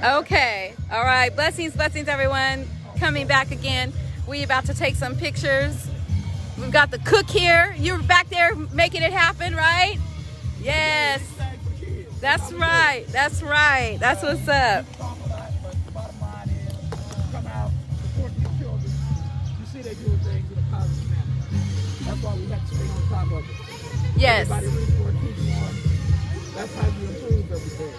Okay. All right. Blessings, blessings, everyone. Coming back again. We about to take some pictures. We've got the cook here. You're back there making it happen, right? Yes. That's right. That's right. That's what's up. The bottom line is, come out, support these children. You see they doing things in a positive manner. That's why we have to stay on top of it. Yes. Everybody report, keep on. That's how you improve everything.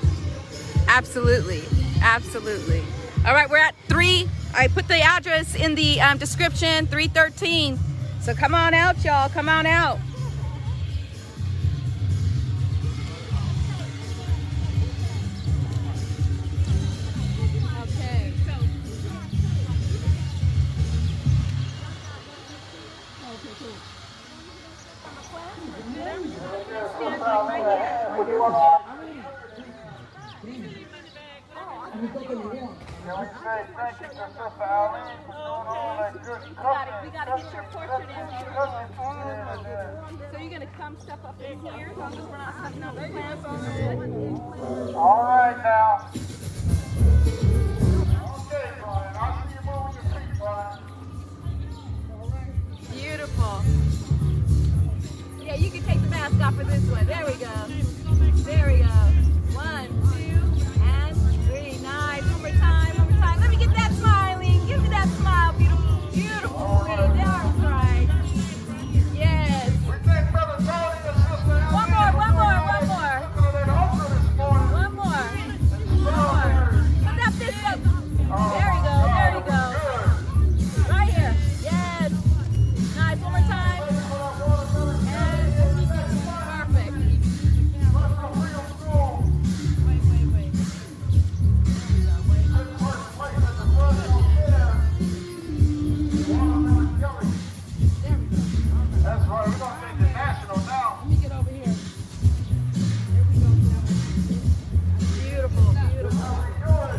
Absolutely. Absolutely. All right, we're at 3. I put the address in the description, 313. So come on out, y'all. Come on out. Okay. We gotta get your portrait in here. So you're gonna come step up in here as long as we're not stepping on the plants. All right now. Okay, Brian. I'll see you moving your feet, Brian. Beautiful. Yeah, you can take the mask off for this one. There we go. There we go. 1, 2, and 3. Nice. One more time. One more time. Let me get that smiling. Give me that smile. Beautiful. Beautiful. Pretty. That's right. Yes. We thank Brother Tony and Sister Ellie. One more. One more. One more. Looking at that altar this morning. One more. One more. Step this up. There we go. There we go. Right here. Yes. Nice. One more time. And perfect. Fresno Freedom School. Wait. First place at the Fresno Fair. Vaughn and Kelly. There we go. That's right. We're going to take the national now. Let me get over here. There we go. Beautiful. Beautiful. Good.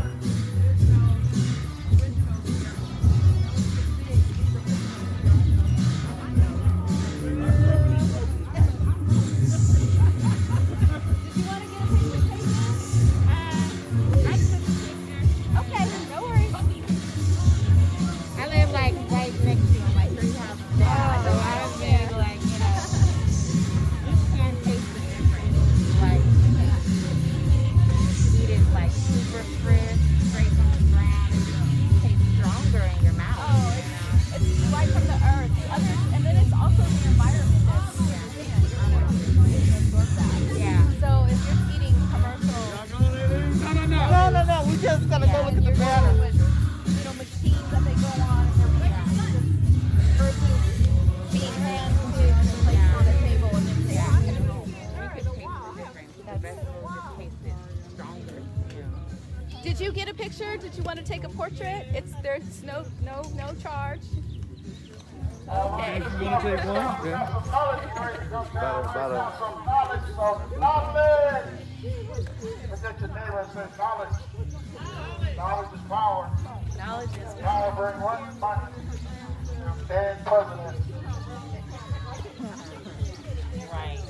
Did you want to get a picture taken? I took a picture. Okay, no worries. I live like right next to him, like 3 houses down. So I don't think like, you know, you can't taste the difference. Like, meat is like super crisp, straight from the ground. It tastes stronger in your mouth. Oh, it's right from the earth. The others, and then it's also the environment that's absorb that. Yeah. So if you're eating commercial, No. We just gotta go look at the you're going pattern. with, machines that they go on and everything, versus being hand-picked and placed on a table and then taken. You could taste the difference. The vegetables just tasted stronger. You know. Did you get a picture? Did you want to take a portrait? There's no charge. Okay. You want to take one? Yeah. Some knowledge breaks up now. About Some knowledge. Look at your neighbor and say knowledge. Knowledge is power. Knowledge is Power brings what? Money. And president. Right.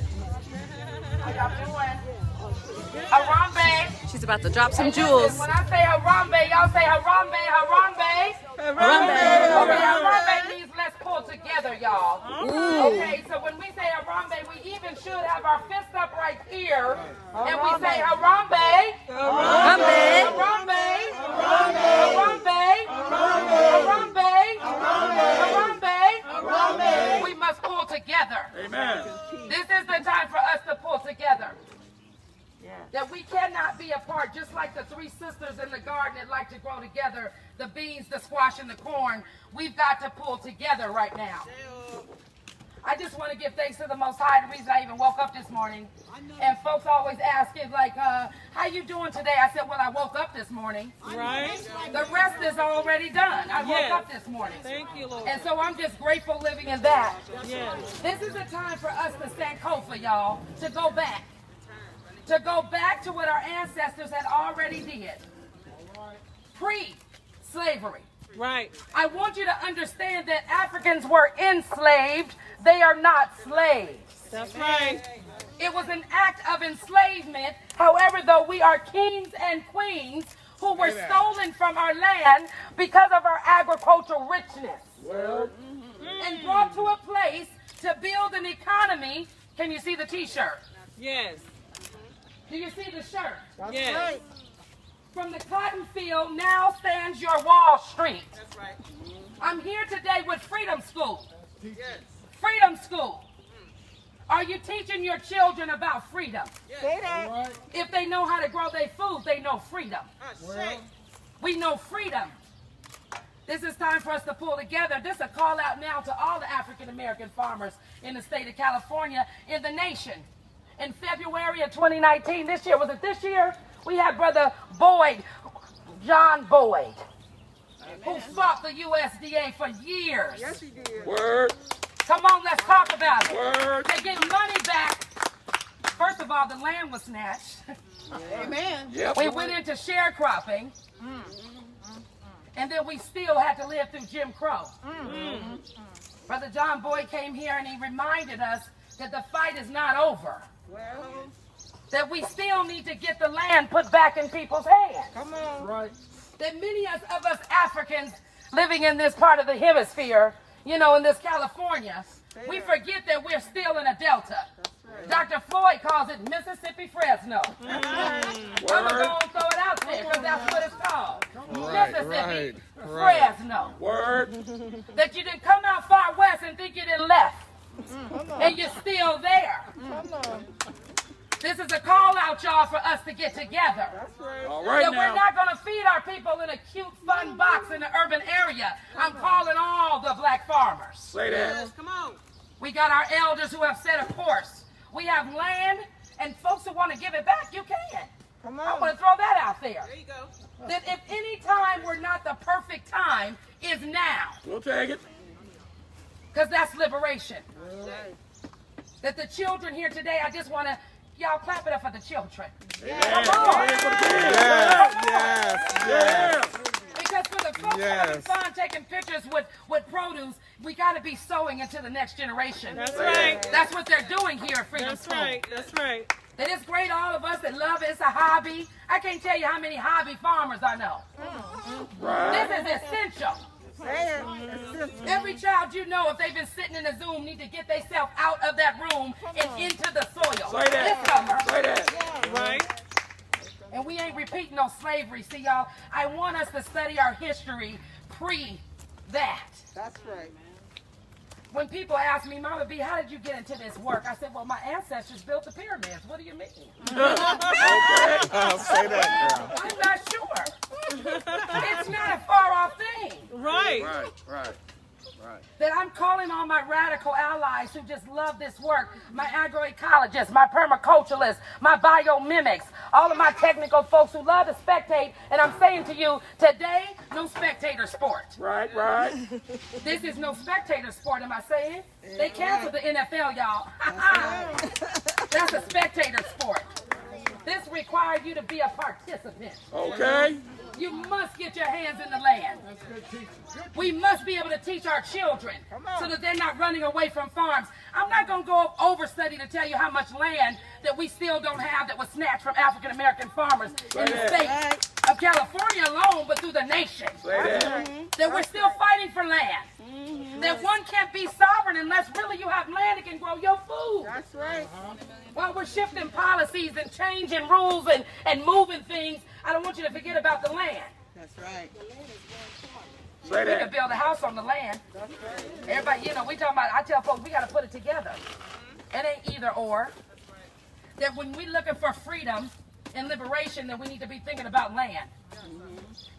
How y'all doing? Harambe. She's about to drop some jewels. When I say Harambe, y'all say Harambe, Harambe. Harambe. Okay, Harambe means let's pull together, y'all. Okay, so when we say Harambe, we even should have our fist up right here. And we say Harambe. Harambe. Harambe. Harambe. Harambe. We must pull together. Amen. This is the time for us to pull together. That we cannot be apart, just like the 3 sisters in the garden that like to grow together, the beans, the squash, and the corn. We've got to pull together right now. I just want to give thanks to the Most High, the reason I even woke up this morning. And folks always ask it like, how you doing today? I said, well, I woke up this morning. Right? The rest is already done. I woke up this morning. Thank you, Lord. And so I'm just grateful living in that. Yes. This is a time for us to stand kofa, y'all, to go back. To go back to what our ancestors had already did. Pre-slavery. Right. I want you to understand that Africans were enslaved. They are not slaves. That's right. It was an act of enslavement. However, though we are kings and queens, who were stolen from our land because of our agricultural richness. And brought to a place to build an economy. Can you see the t-shirt? Yes. Do you see the shirt? Yes. Right. From the cotton field now stands your Wall Street. That's right. I'm here today with Freedom School. Yes. Freedom School. Are you teaching your children about freedom? Say that. Right. If they know how to grow their food, they know freedom. We know freedom. This is time for us to pull together. This is a call out now to all the African American farmers in the state of California, in the nation. In February of 2019, this year, was it this year? We had Brother Boyd, John Boyd, who fought the USDA for years. Yes, he did. Word. Come on, let's talk about it. Word. They get money back. First of all, the land was snatched. Amen. Yep. We went into sharecropping. And then we still had to live through Jim Crow. Brother John Boyd came here and he reminded us that the fight is not over. Well, That we still need to get the land put back in people's hands. come on. Right. That many of us Africans living in this part of the hemisphere, you know, in this California, we forget that we're still in a delta. Dr. Floyd calls it Mississippi Fresno. I'm going to go and throw it out there because that's what it's called. Mississippi Fresno. Word. That you didn't come out far west and think you didn't left. And you're still there. Come on. This is a call out, y'all, for us to get together. All right That we're now. not going to feed our people in a cute, fun box in the urban area. I'm calling all the black farmers. Say that. Come on. We got our elders who have set a course. We have land, and folks who want to give it back, you can. Come I on. want to throw that out there. There you go. That if any time we're not the perfect time, is now. We'll take it. Because that's liberation. That the children here today, I just want to, y'all clap it up for the children. Yeah. Yeah. Because for the folks having fun taking pictures with produce, we got to be sowing into the next generation. That's right. That's what they're doing here at Freedom That's School. right. That's right. That it's great, all of us that love it. It's a hobby. I can't tell you how many hobby farmers I know. This is essential. Say it. Every child you know, if they've been sitting in a Zoom, need to get themselves out of that room and into the soil. Say that. This summer. Say that. Right. And we ain't repeating no slavery. See, y'all, I want us to study our history pre that. That's right. When people ask me, Mama B, how did you get into this work? I said, well, my ancestors built the pyramids. What do you mean? I'll say that, girl. I'm not sure. It's not a far off thing. Right. Right. That I'm calling on my radical allies who just love this work, my agroecologists, my permaculturalists, my biomimics, all of my technical folks who love to spectate, and I'm saying to you, today, no spectator sport. Right. This is no spectator sport, am I saying? They canceled the NFL, y'all. That's a spectator sport. This requires you to be a participant. Okay. You must get your hands in the land. We must be able to teach our children so that they're not running away from farms. I'm not going to go overstudy to tell you how much land that we still don't have that was snatched from African American farmers in the state of California alone, but through the nation. That we're still fighting for land. That one can't be sovereign unless really you have land that can grow your food. That's right. While we're shifting policies and changing rules and moving things, I don't want you to forget about the land. That's right. Say We can that. build a house on the land. Everybody, you know, we talking about, I tell folks, we got to put it together. It ain't either or. That when we're looking for freedom and liberation, that we need to be thinking about land.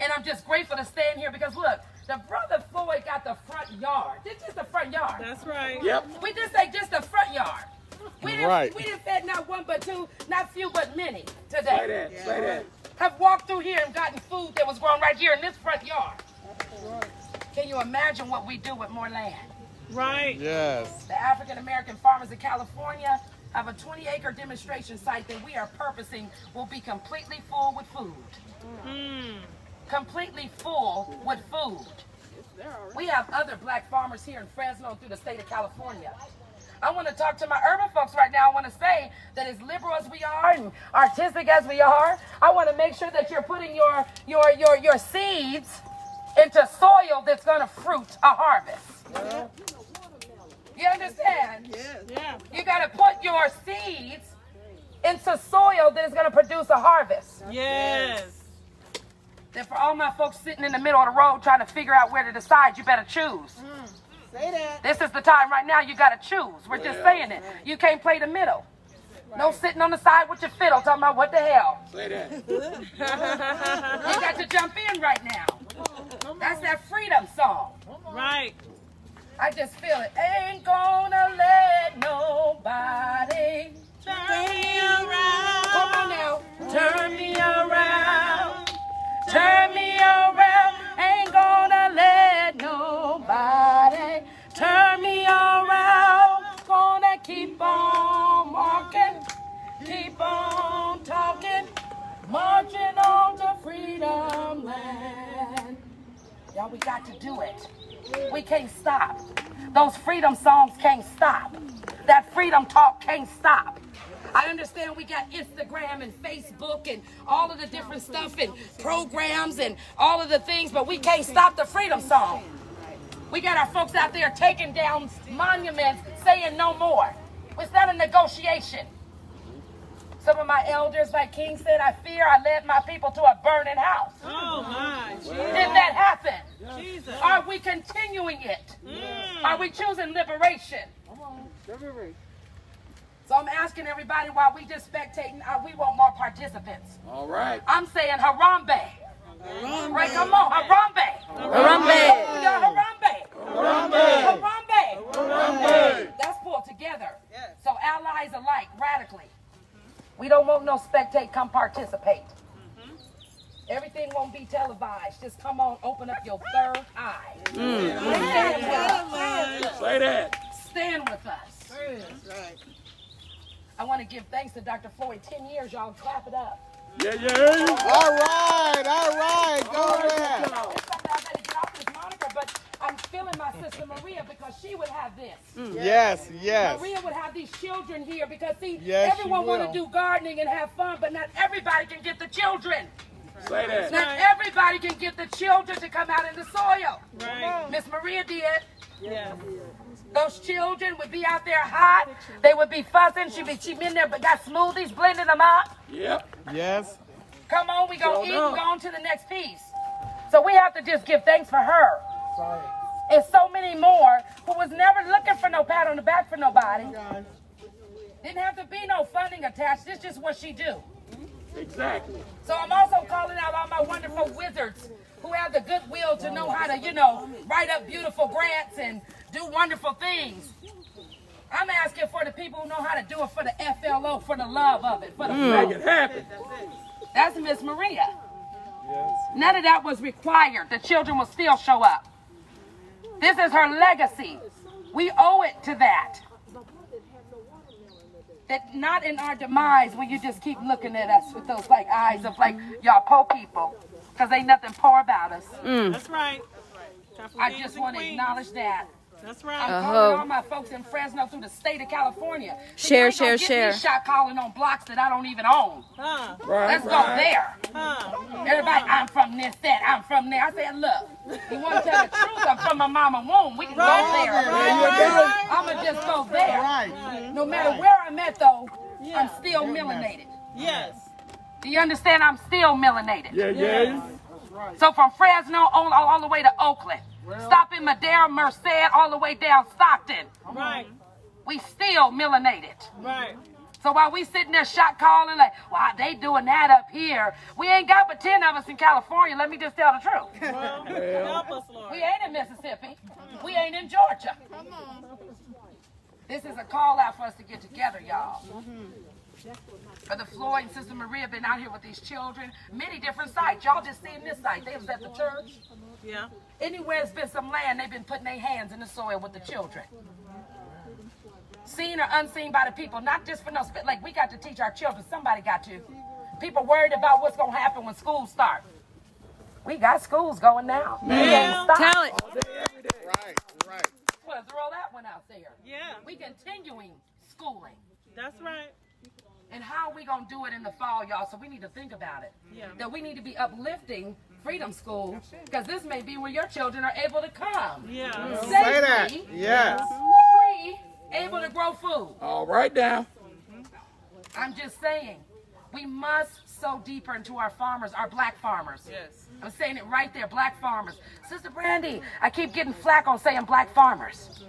And I'm just grateful to stand here because, look, the brother Floyd got the front yard. This is the front yard. That's right. Yep. We just say just the front yard. We didn't fed not one but two, not few but many today. Say that. Have walked through here and gotten food that was grown right here in this front yard. Can you imagine what we do with more land? Right. Yes. The African American farmers in California have a 20-acre demonstration site that we are purposing will be completely full with food. Completely full with food. We have other black farmers here in Fresno and through the state of California. I want to talk to my urban folks right now. I want to say that as liberal as we are and artistic as we are, I want to make sure that you're putting your seeds into soil that's going to fruit a harvest. Yeah. You understand? Yes. Yeah. You got to put your seeds into soil that is going to produce a harvest. Yes. Then for all my folks sitting in the middle of the road trying to figure out where to decide, you better choose. Say that. This is the time right now you got to choose. We're just saying it. You can't play the middle. No sitting on the side with your fiddle talking about what the hell. Say that. You got to jump in right now. That's that freedom song. Right. I just feel it. Ain't gonna let nobody Turn me around. come on now. Turn me around. Turn me around. Ain't gonna let nobody turn me around. Gonna keep on walking. Keep on talking. Marching on to freedom land. Y'all, we got to do it. We can't stop. Those freedom songs can't stop. That freedom talk can't stop. I understand we got Instagram and Facebook and all of the different stuff and programs and all of the things, but we can't stop the freedom song. We got our folks out there taking down monuments saying no more. It's not a negotiation. Some of my elders, like King said, I fear I led my people to a burning house. Oh my. Did that happen? Jesus. Are we continuing it? Are we choosing liberation? So I'm asking everybody while we just spectating, we want more participants. All right. I'm saying Harambe. Right, come on, Harambe. Harambe. Yeah, Harambe. Harambe. Harambe. That's pulled together. So allies alike, radically. We don't want no spectate, come participate. Everything won't be televised. Just come on, open up your third eye. Stand with us. Say that. Stand with us. I want to give thanks to Dr. Floyd. 10 years, y'all. Clap it up. Yeah, yeah. All right, go ahead. It's something I better get off this moniker, but I'm feeling my sister Maria because she would have this. Yes. Maria would have these children here because, see, Yes, everyone she want to will. do gardening and have fun, but not everybody can get the children. Say that. Not everybody can get the children to come out in the soil. Right. Miss Maria did. Yeah. Those children would be out there hot. They would be fussing. She'd be in there, but got smoothies, blending them up. Yep. Yes. Come on, we gonna eat and go on to the next piece. So we have to just give thanks for her. And so many more who was never looking for no pat on the back for nobody. Didn't have to be no funding attached. This is just what she do. Exactly. So I'm also calling out all my wonderful wizards who have the goodwill to know how to, write up beautiful grants and do wonderful things. I'm asking for the people who know how to do it for the FLO, for the love of it, for the Make it happen. That's Miss Maria. None of that was required. The children will still show up. This is her legacy. We owe it to that. That not in our demise when you just keep looking at us with those eyes of y'all poor people, because ain't nothing poor about us. That's right. I just want to acknowledge that. That's I'm right. calling all my folks in Fresno through the state of California. Share, See, you ain't gonna share, get me shot calling on blocks that I don't even own. Huh. Let's go there. Huh. Everybody, I'm from this, that, I'm from there. I said, look, you want to tell the truth? I'm from my mama womb. We can go there. I'm going to just go there. Right. No matter where I'm at, though, I'm still melanated. Yes. Do you understand? I'm still melanated. Yeah, yeah. So from Fresno all the way to Oakland. Stop in Madera, Merced, all the way down Stockton. Right. We still melanated. Right. So while we sitting there shot calling well, they doing that up here, we ain't got but 10 of us in California. Let me just tell the truth. Well, help us, Lord. We ain't in Mississippi. We ain't in Georgia. This is a call out for us to get together, y'all. Brother Floyd and Sister Maria have been out here with these children, many different sites. Y'all just seen this site. They was at the church. Yeah. Anywhere there's been some land, they've been putting their hands in the soil with the children. Seen or unseen by the people, not just for no, we got to teach our children. Somebody got to. People worried about what's going to happen when schools start. We got schools going now. We ain't stopped. Tell it. Right. want to throw that one out there. Yeah. We continuing schooling. That's right. And how are we going to do it in the fall, y'all? So we need to think about it. Yeah. That we need to be uplifting Freedom School, because this may be where your children are able to come. Yeah. Say that. Safely, Yes. free, able to grow food. All right now. I'm just saying, we must sow deeper into our farmers, our black farmers. Yes. I'm saying it right there, black farmers. Sister Brandi, I keep getting flack on saying black farmers.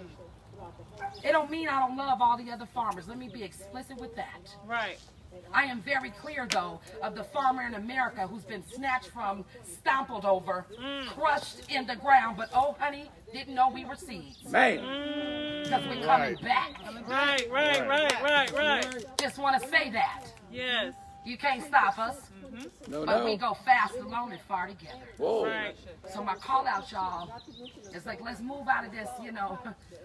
It don't mean I don't love all the other farmers. Let me be explicit with that. Right. I am very clear, though, of the farmer in America who's been snatched from, stompled over, crushed in the ground, but oh, honey, didn't know we were seeds. Man. Because we're coming back. Right. Just want to say that. Yes. You can't stop us, No, but we no. go fast alone and far together. Whoa. Right. So my call out, y'all, is like, let's move out of this,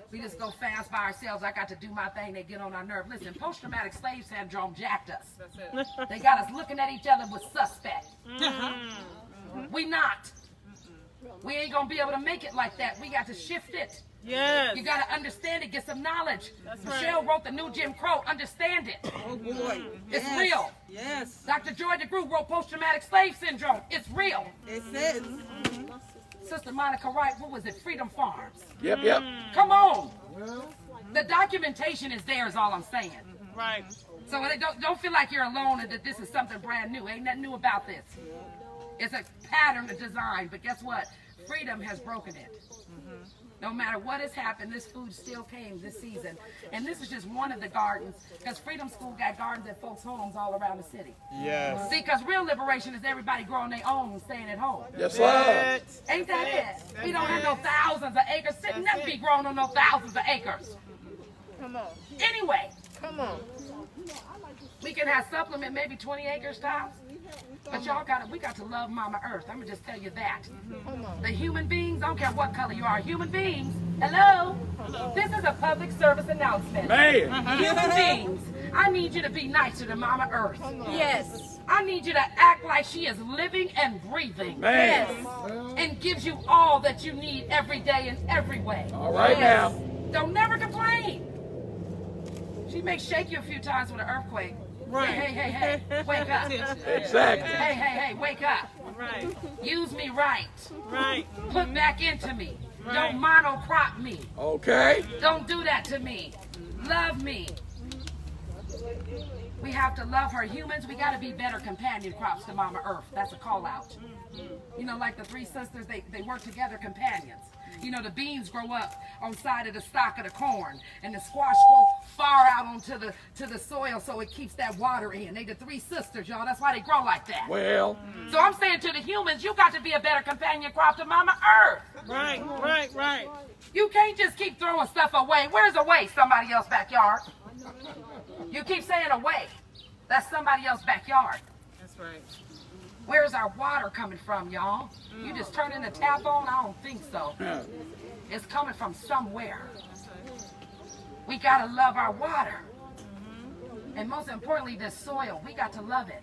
we just go fast by ourselves. I got to do my thing. They get on our nerve. Listen, post-traumatic slave syndrome jacked us. That's it. They got us looking at each other with suspect. We not. We ain't going to be able to make it like that. We got to shift it. Yes. You got to understand it. Get some knowledge. That's Michelle right. wrote the new Jim Crow. Understand it. Oh boy. It's real. Yes. Dr. Georgia Grew wrote post-traumatic slave syndrome. It's real. It says. Sister Monica Wright, what was it? Freedom Farms. Yep. Come on. The documentation is there is all I'm saying. Right. So don't feel like you're alone and that this is something brand new. Ain't nothing new about this. It's a pattern, a design. But guess what? Freedom has broken it. No matter what has happened, this food still came this season. And this is just one of the gardens, because Freedom School got gardens at folks' homes all around the city. Yes. See, because real liberation is everybody growing their own and staying at home. Yes, sir. Ain't that it? We don't have no thousands of acres. Sitting nothing be grown on no thousands of acres. Come on. Anyway, Come on. we can have supplement maybe 20 acres tops. But we got to love Mama Earth. I'm gonna just tell you that. The human beings, I don't care what color you are, human beings, hello? This is a public service announcement. Man. Human beings, I need you to be nicer to Mama Earth. Yes. I need you to act like she is living and breathing. Man. And gives you all that you need every day in every way. All right now. Don't never complain. She may shake you a few times with an earthquake. Right. Hey, wake up. Exactly. Hey, wake up. Right. Use me right. Right. Put back into me. Right. Don't monocrop me. Okay. Don't do that to me. Love me. We have to love her. Humans, we got to be better companion crops to Mama Earth. That's a call out. Like the three sisters, they work together, companions. The beans grow up on side of the stalk of the corn, and the squash grow far out onto the soil so it keeps that water in. They the three sisters, y'all. That's why they grow like that. Well. So I'm saying to the humans, you got to be a better companion crop to Mama Earth. Right. You can't just keep throwing stuff away. Where's away? Somebody else's backyard. You keep saying away. That's somebody else's backyard. That's right. Where's our water coming from, y'all? You just turning the tap on? I don't think so. It's coming from somewhere. We got to love our water. And most importantly, this soil. We got to love it.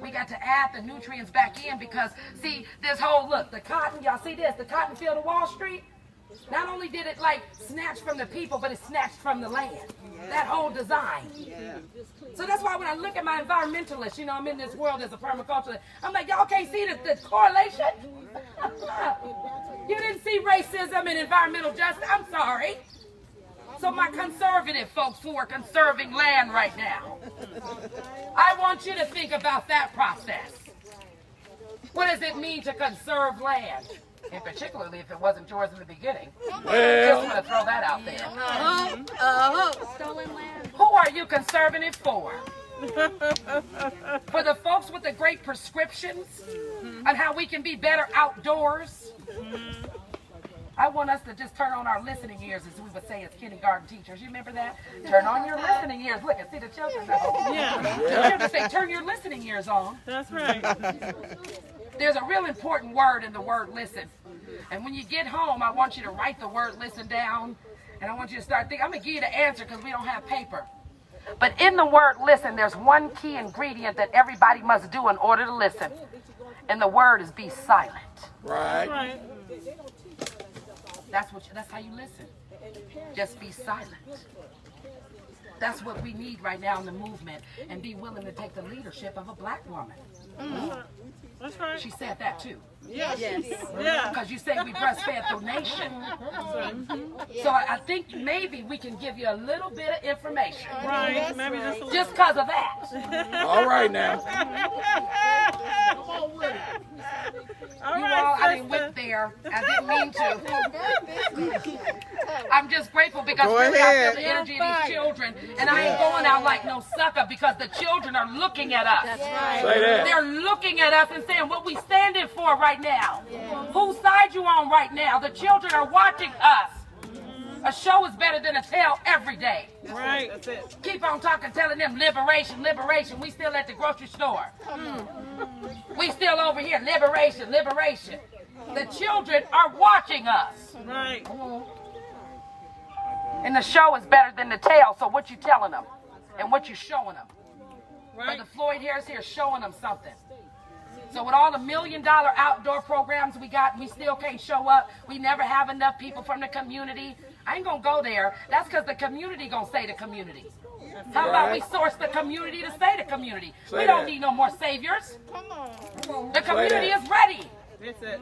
We got to add the nutrients back in because, see, this whole, look, the cotton, y'all see this? The cotton field of Wall Street? Not only did it, snatch from the people, but it snatched from the land. That whole design. So that's why when I look at my environmentalists, I'm in this world as a permaculturalist, I'm like, y'all can't see the correlation? You didn't see racism and environmental justice? I'm sorry. So my conservative folks who are conserving land right now, I want you to think about that process. What does it mean to conserve land? And particularly if it wasn't yours in the beginning. Just want to throw that out there. Stolen land. Who are you conserving it for? For the folks with the great prescriptions on how we can be better outdoors? I want us to just turn on our listening ears, as we would say as kindergarten teachers. You remember that? Turn on your listening ears. Look, and see the children know. Yeah. The children say, turn your listening ears on. That's right. There's a real important word in the word listen. And when you get home, I want you to write the word listen down. And I want you to start thinking. I'm going to give you the answer because we don't have paper. But in the word listen, there's one key ingredient that everybody must do in order to listen. And the word is be silent. Right. Right. That's how you listen. Just be silent. That's what we need right now in the movement, and be willing to take the leadership of a black woman. That's right. She said that too. Yes. Yeah. Because you say we breastfed the nation. So I think maybe we can give you a little bit of information. Right. Maybe Just because of that. All right now. You all, I didn't whip there. I didn't mean to. I'm just grateful because Go really I ahead. feel the energy of these children, and I ain't going out like no sucker because the children are looking at us. Say that. They're looking at us and saying what we standing for right now. Whose side you on right now? The children are watching us. A show is better than a tale every day. Right. That's it. Keep on talking, telling them liberation, liberation. We still at the grocery store. We still over here, liberation, liberation. The children are watching us. Right. And the show is better than the tale, so what you telling them? And what you showing them? Right. But the Floyd Harris here is showing them something. So with all the $1 million outdoor programs we got, we still can't show up. We never have enough people from the community. I ain't gonna go there. That's because the community gonna say the community. How about we source the community to say the community? We don't need no more saviors. Come on. The community is ready. That's it.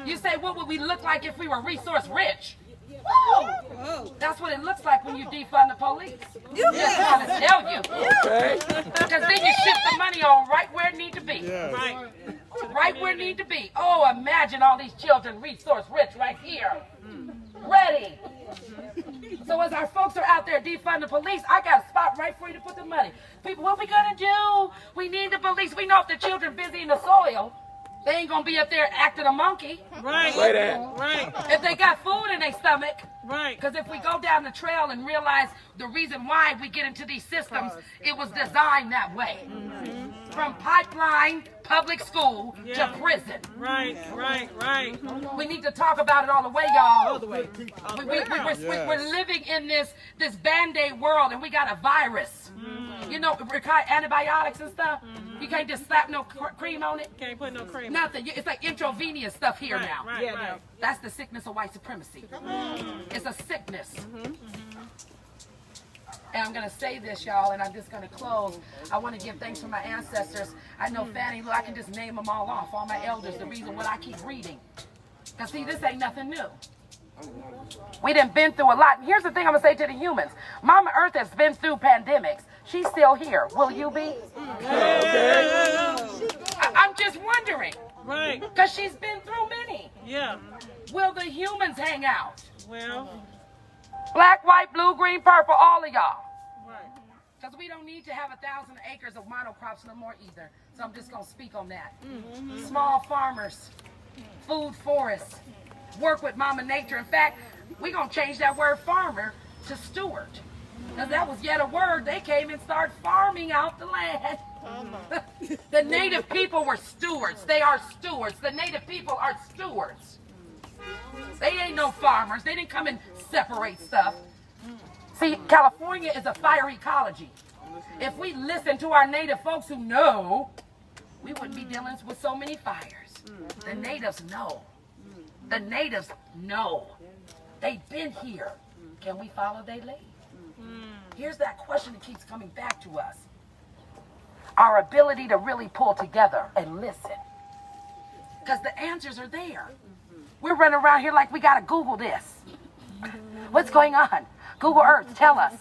You say, what would we look like if we were resource rich? Woo! That's what it looks like when you defund the police. Just trying to tell you. Okay. Because then you shift the money on right where it needs to be. Yes. Right. Right where it needs to be. Oh, imagine all these children resource rich right here. Ready. So as our folks are out there defunding the police, I got a spot right for you to put the money. People, what we gonna do? We need the police. We know if the children busy in the soil, they ain't gonna be up there acting a monkey. Right. Say that. Right. If they got food in their stomach. Right. Because if we go down the trail and realize the reason why we get into these systems, it was designed that way. From pipeline, public school, to prison. Right. Right. Right. We need to talk about it all the way, y'all. All the way. We're living in this Band-Aid world, and we got a virus. You know, antibiotics and stuff. You can't just slap no cream on it. Can't put no cream. Nothing. It's like intravenous stuff here now. Right. Yeah, right. That's the sickness of white supremacy. It's a sickness. And I'm going to say this, y'all, and I'm just going to close. I want to give thanks for my ancestors. I know Fannie Lou, I can just name them all off, all my elders, the reason what I keep reading. Because, see, this ain't nothing new. We done been through a lot. And here's the thing I'm going to say to the humans. Mama Earth has been through pandemics. She's still here. Will you be? I'm just wondering. Right. Because she's been through many. Yeah. Will the humans hang out? Well. Black, white, blue, green, purple, all of y'all. Right. Because we don't need to have 1,000 acres of monocrops no more either. So I'm just going to speak on that. Small farmers, food forests, work with Mama Nature. In fact, we're going to change that word farmer to steward. Because that was yet a word. They came and started farming out the land. The native people were stewards. They are stewards. The native people are stewards. They ain't no farmers. They didn't come and separate stuff. See, California is a fire ecology. If we listen to our native folks who know, we wouldn't be dealing with so many fires. The natives know. The natives know. They've been here. Can we follow their lead? Here's that question that keeps coming back to us. Our ability to really pull together and listen. Because the answers are there. We're running around here like we got to Google this. What's going on? Google Earth, tell us.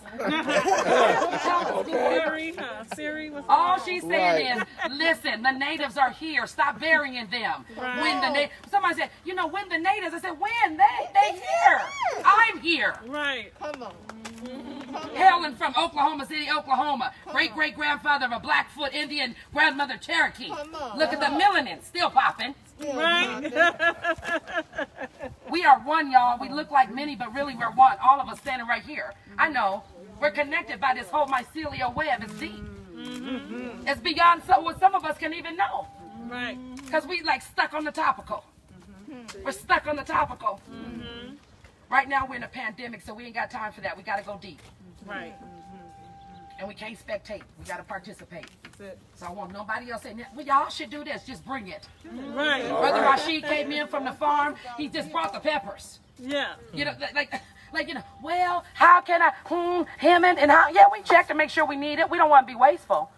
Siri, what's all she's saying is, listen, the natives are here. Stop burying them. Right. Somebody said, you know, when the natives? I said, when? They here. I'm here. Right. Come on. Hailing from Oklahoma City, Oklahoma. Great-great-grandfather of a Blackfoot Indian, grandmother Cherokee. Look at the melanin, still popping. Right. We are one, y'all. We look like many, but really we're one. All of us standing right here. I know. We're connected by this whole mycelial web. It's deep. It's beyond what some of us can even know. Right. Because we like stuck on the topical. We're stuck on the topical. Right now we're in a pandemic, so we ain't got time for that. We got to go deep. Right. And we can't spectate. We got to participate. That's it. So I want nobody else saying, well, y'all should do this. Just bring it. Right. Brother Rashid came in from the farm. He just brought the peppers. Yeah. You know, like, you know, well, how can I, him and how, yeah, we check to make sure we need it. We don't want to be wasteful.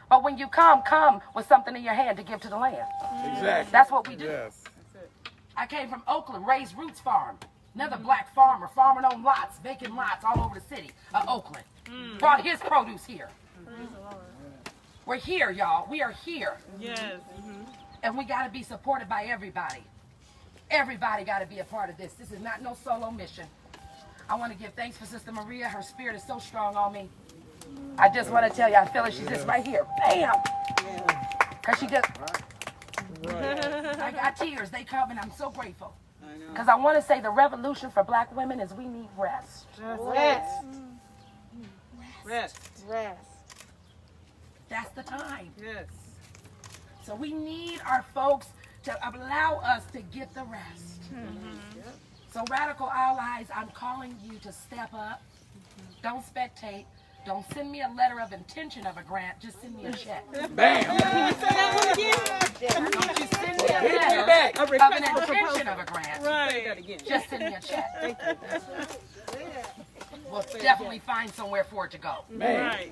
But when you come with something in your hand to give to the land. Exactly. That's what we do. Yes. I came from Oakland, Raised Roots Farm. Another black farmer, farming on lots, vacant lots all over the city of Oakland. Brought his produce here. We're here, y'all. We are here. Yes. And we got to be supported by everybody. Everybody got to be a part of this. This is not no solo mission. I want to give thanks for Sister Maria. Her spirit is so strong on me. I just want to tell you, I feel like she's just right here. Bam! Because she just... I got tears. They come, and I'm so grateful. Because I want to say the revolution for black women is we need rest. Rest. Rest. Rest. That's the time. Yes. So we need our folks to allow us to get the rest. So Radical Allies, I'm calling you to step up. Don't spectate. Don't send me a letter of intention of a grant. Just send me a check. Bam. Don't you send me a letter of an intention of a grant. Right. Just send me a check. We'll definitely find somewhere for it to go. Right.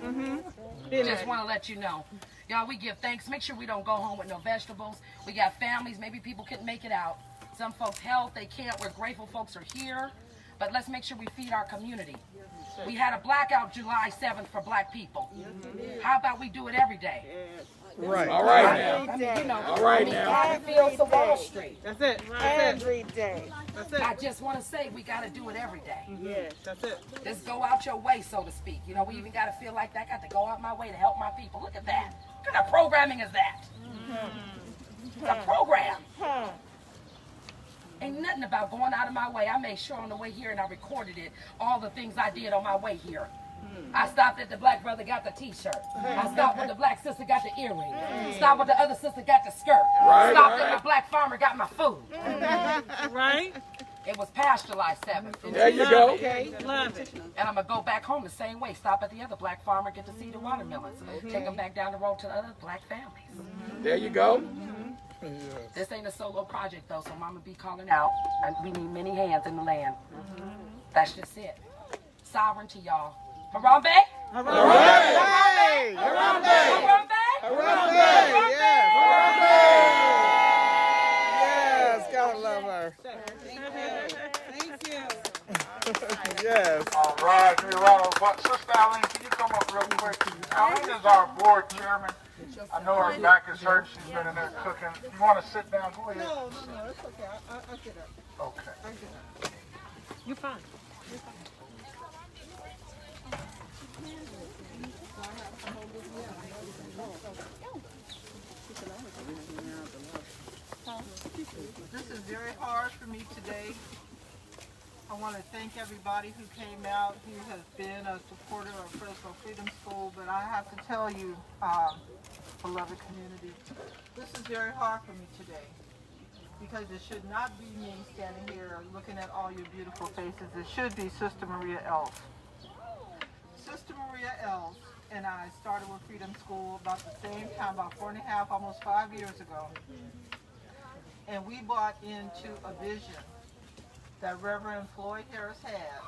Just want to let you know. Y'all, we give thanks. Make sure we don't go home with no vegetables. We got families. Maybe people couldn't make it out. Some folks' health, they can't. We're grateful folks are here. But let's make sure we feed our community. We had a blackout July 7th for black people. How about we do it every day? Right. All right now. I mean, you know, All right now. God feels the Wall Street. That's it. Every day. That's it. I just want to say we got to do it every day. Yes. That's it. Just go out your way, so to speak. You know, we even got to feel like that. Got to go out my way to help my people. Look at that. What kind of programming is that? It's a program. Ain't nothing about going out of my way. I made sure on the way here, and I recorded it, all the things I did on my way here. I stopped at the black brother, got the t-shirt. I stopped when the black sister got the earring. Stopped when the other sister got the skirt. Right, Stopped when right. the black farmer got my food. Right. It was past July 7th. There you go. Love it. And I'm going to go back home the same way. Stop at the other black farmer, get to see the watermelons. Take them back down the road to the other black families. There you go. This ain't a solo project, though, so Mama be calling out. And we need many hands in the land. That's just it. Sovereignty, y'all. Harambe? Harambe! Harambe? Harambe! Harambe? Yes! Yes, gotta love her. Thank you. Yes. All right, give me a round of applause. Sister Eileen, can you come up real quick? Eileen is our board chairman. I know her back is hurt. She's been in there cooking. You want to sit down? Go ahead. No, it's okay. I'll get up. Okay. You're fine. This is very hard for me today. I want to thank everybody who came out, who has been a supporter of Fresno Freedom School, but I have to tell you, beloved community, this is very hard for me today because it should not be me standing here looking at all your beautiful faces. It should be Sister Maria Els. Sister Maria Els and I started with Freedom School about the same time, about 4.5, almost 5 years ago. And we bought into a vision that Reverend Floyd Harris had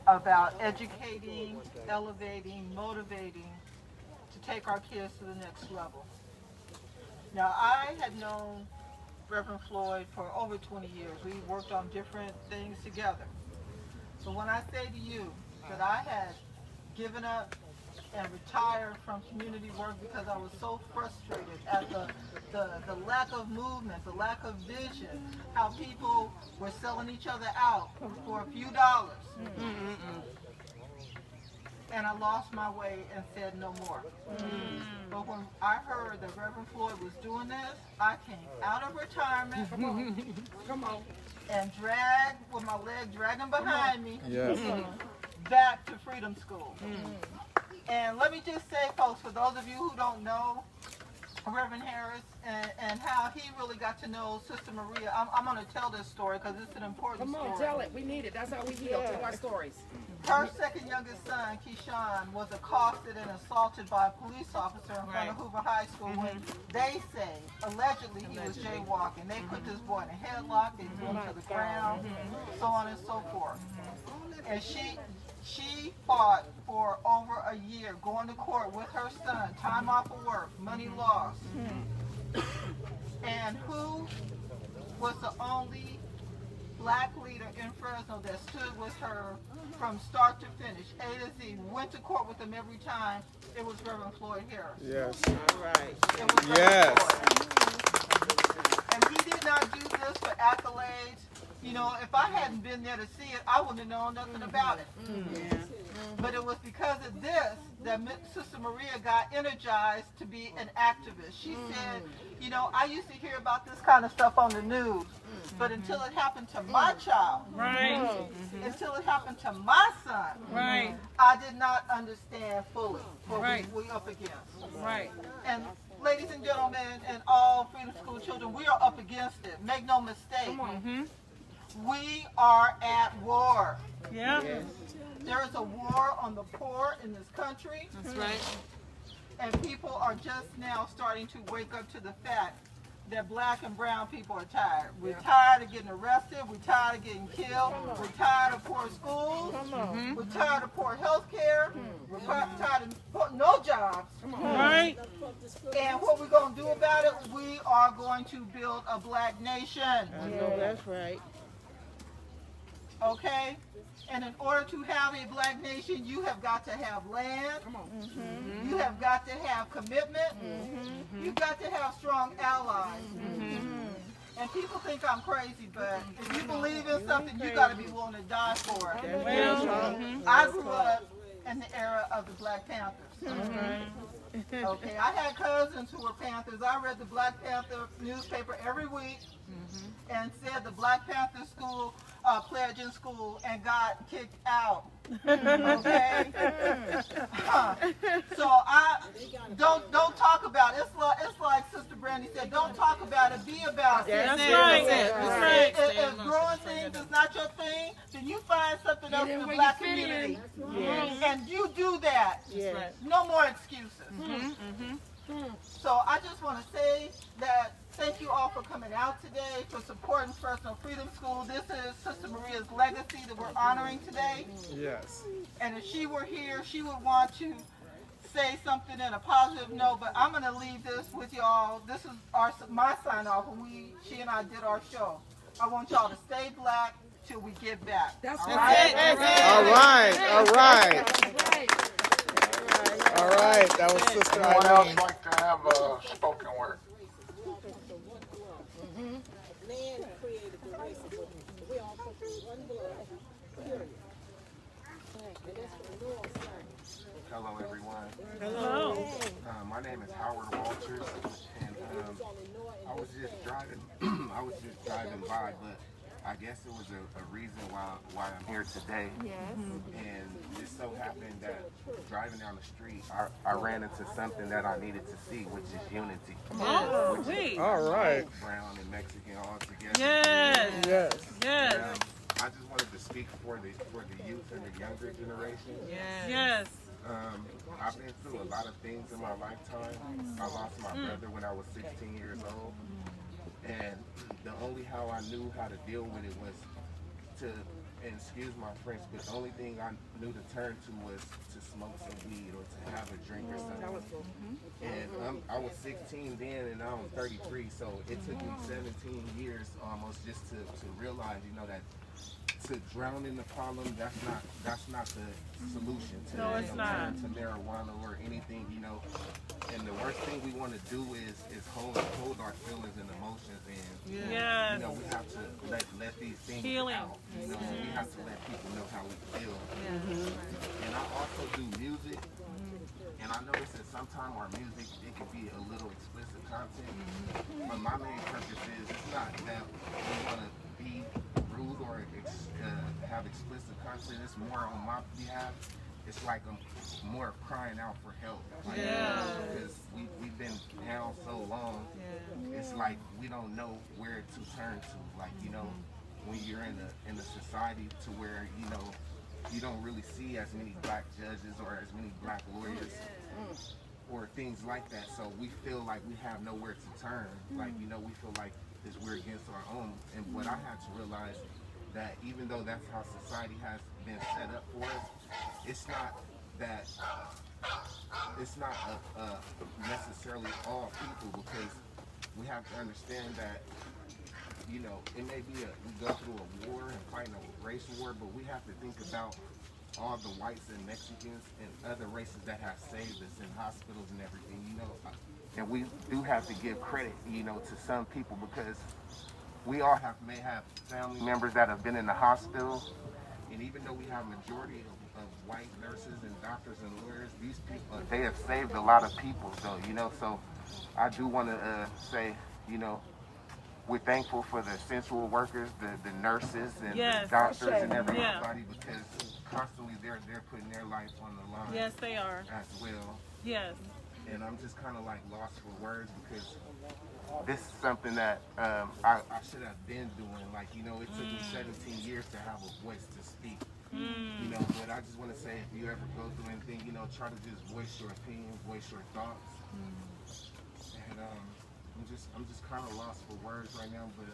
about educating, elevating, motivating to take our kids to the next level. Now, I had known Reverend Floyd for over 20 years. We worked on different things together. So when I say to you that I had given up and retired from community work because I was so frustrated at the lack of movement, the lack of vision, how people were selling each other out for a few dollars. And I lost my way and said no more. But when I heard that Reverend Floyd was doing this, I came out of retirement. Come on. And dragged, with my leg dragging behind me, Yes. back to Freedom School. And let me just say, folks, for those of you who don't know Reverend Harris and how he really got to know Sister Maria, I'm going to tell this story because it's an important story. Come on, tell it. We need it. That's how we heal. Tell our stories. Her second youngest son, Keyshawn, was accosted and assaulted by a police officer in front of Hoover High School when they say, allegedly, he was jaywalking. They put this boy in a headlock, they threw him to the ground, so on and so forth. And she fought for over a year, going to court with her son, time off of work, money lost. And who was the only black leader in Fresno that stood with her from start to finish, A to Z, went to court with him every time? It was Reverend Floyd Harris. Yes. All right. It was Yes. Floyd. And he did not do this for accolades. You know, if I hadn't been there to see it, I wouldn't have known nothing about it. But it was because of this that Sister Maria got energized to be an activist. She said, you know, I used to hear about this kind of stuff on the news, but until it happened to my child, until it happened to my son, I did not understand fully what we up against. And ladies and gentlemen, and all Freedom School children, we are up against it. Make no mistake. We are at war. There is a war on the poor in this country. That's right. And people are just now starting to wake up to the fact that black and brown people are tired. We're tired of getting arrested. We're tired of getting killed. We're tired of poor schools. We're tired of poor health care. We're tired of no jobs. And what we're going to do about it, we are going to build a black nation. I know that's right. Okay? And in order to have a black nation, you have got to have land. You have got to have commitment. You've got to have strong allies. And people think I'm crazy, but if you believe in something, you got to be willing to die for it. I grew up in the era of the Black Panthers. Okay, I had cousins who were Panthers. I read the Black Panther newspaper every week and said the Black Panther school pledge in school and got kicked out. Okay, so I don't talk about it. It's like Sister Brandi said. Don't talk about it. Be about it. That's right. If growing things is not your thing, then you find something else in the black community, and you do that. No more excuses. So I just want to say that thank you all for coming out today, for supporting Fresno Freedom School. This is Sister Maria's legacy that we're honoring today. Yes. And if she were here, she would want to say something in a positive note, but I'm going to leave this with y'all. This is my sign-off when she and I did our show. I want y'all to stay black till we get back. That's it. All right. All right. All right. That was Sister Eileen. Anyone else like to have a spoken word? Man created the race, but we all come from one blood. Period. And that's from the north side. Hello, everyone. Hello. My name is Howard Walters, and I was just driving. I was just driving by, but I guess it was a reason why I'm here today. Yes. And it so happened that driving down the street, I ran into something that I needed to see, which is unity. Oh, sweet. All right. Brown and Mexican all together. Yes. Yes. Yes. I just wanted to speak for the youth and the younger generation. Yes. I've been through a lot of things in my lifetime. I lost my brother when I was 16 years old. And the only how I knew how to deal with it was to, and excuse my French, but the only thing I knew to turn to was to smoke some weed or to have a drink or something. And I was 16 then, and now I'm 33, so it took me 17 years almost just to realize, you know, that to drown in the problem, that's not the solution to to marijuana or anything, you know. And the worst thing we want to do is hold our feelings and emotions, and you know, we have to let these things out. You know, we have to let people know how we feel. And I also do music, and I notice that sometimes our music, it can be a little explicit content. But my main purpose is, it's not that we want to be rude or have explicit content. It's more on my behalf. It's like I'm more crying out for help. Like, because we've been down so long. It's like we don't know where to turn to. Like, you know, when you're in a society to where, you know, you don't really see as many black judges or as many black lawyers or things like that. So we feel like we have nowhere to turn. Like, you know, we feel like we're against our own. And what I had to realize that even though that's how society has been set up for us, it's not that, it's not necessarily all people, because we have to understand that, you know, it may be we go through a war and fighting a race war, but we have to think about all the whites and Mexicans and other races that have saved us in hospitals and everything, you know. And we do have to give credit, you know, to some people, because we all may have family members that have been in the hospital, and even though we have majority of white nurses and doctors and lawyers, these people, they have saved a lot of people, though, you know. So I do want to say, you know, we're thankful for the essential workers, the nurses and the doctors and everybody, because constantly they're putting their life on the line. Yes, they are. As well. Yes. And I'm just kind of like lost for words, because this is something that I should have been doing. Like, you know, it took me 17 years to have a voice to speak. You know, but I just want to say, if you ever go through anything, you know, try to just voice your opinion, voice your thoughts. And I'm just kind of lost for words right now, but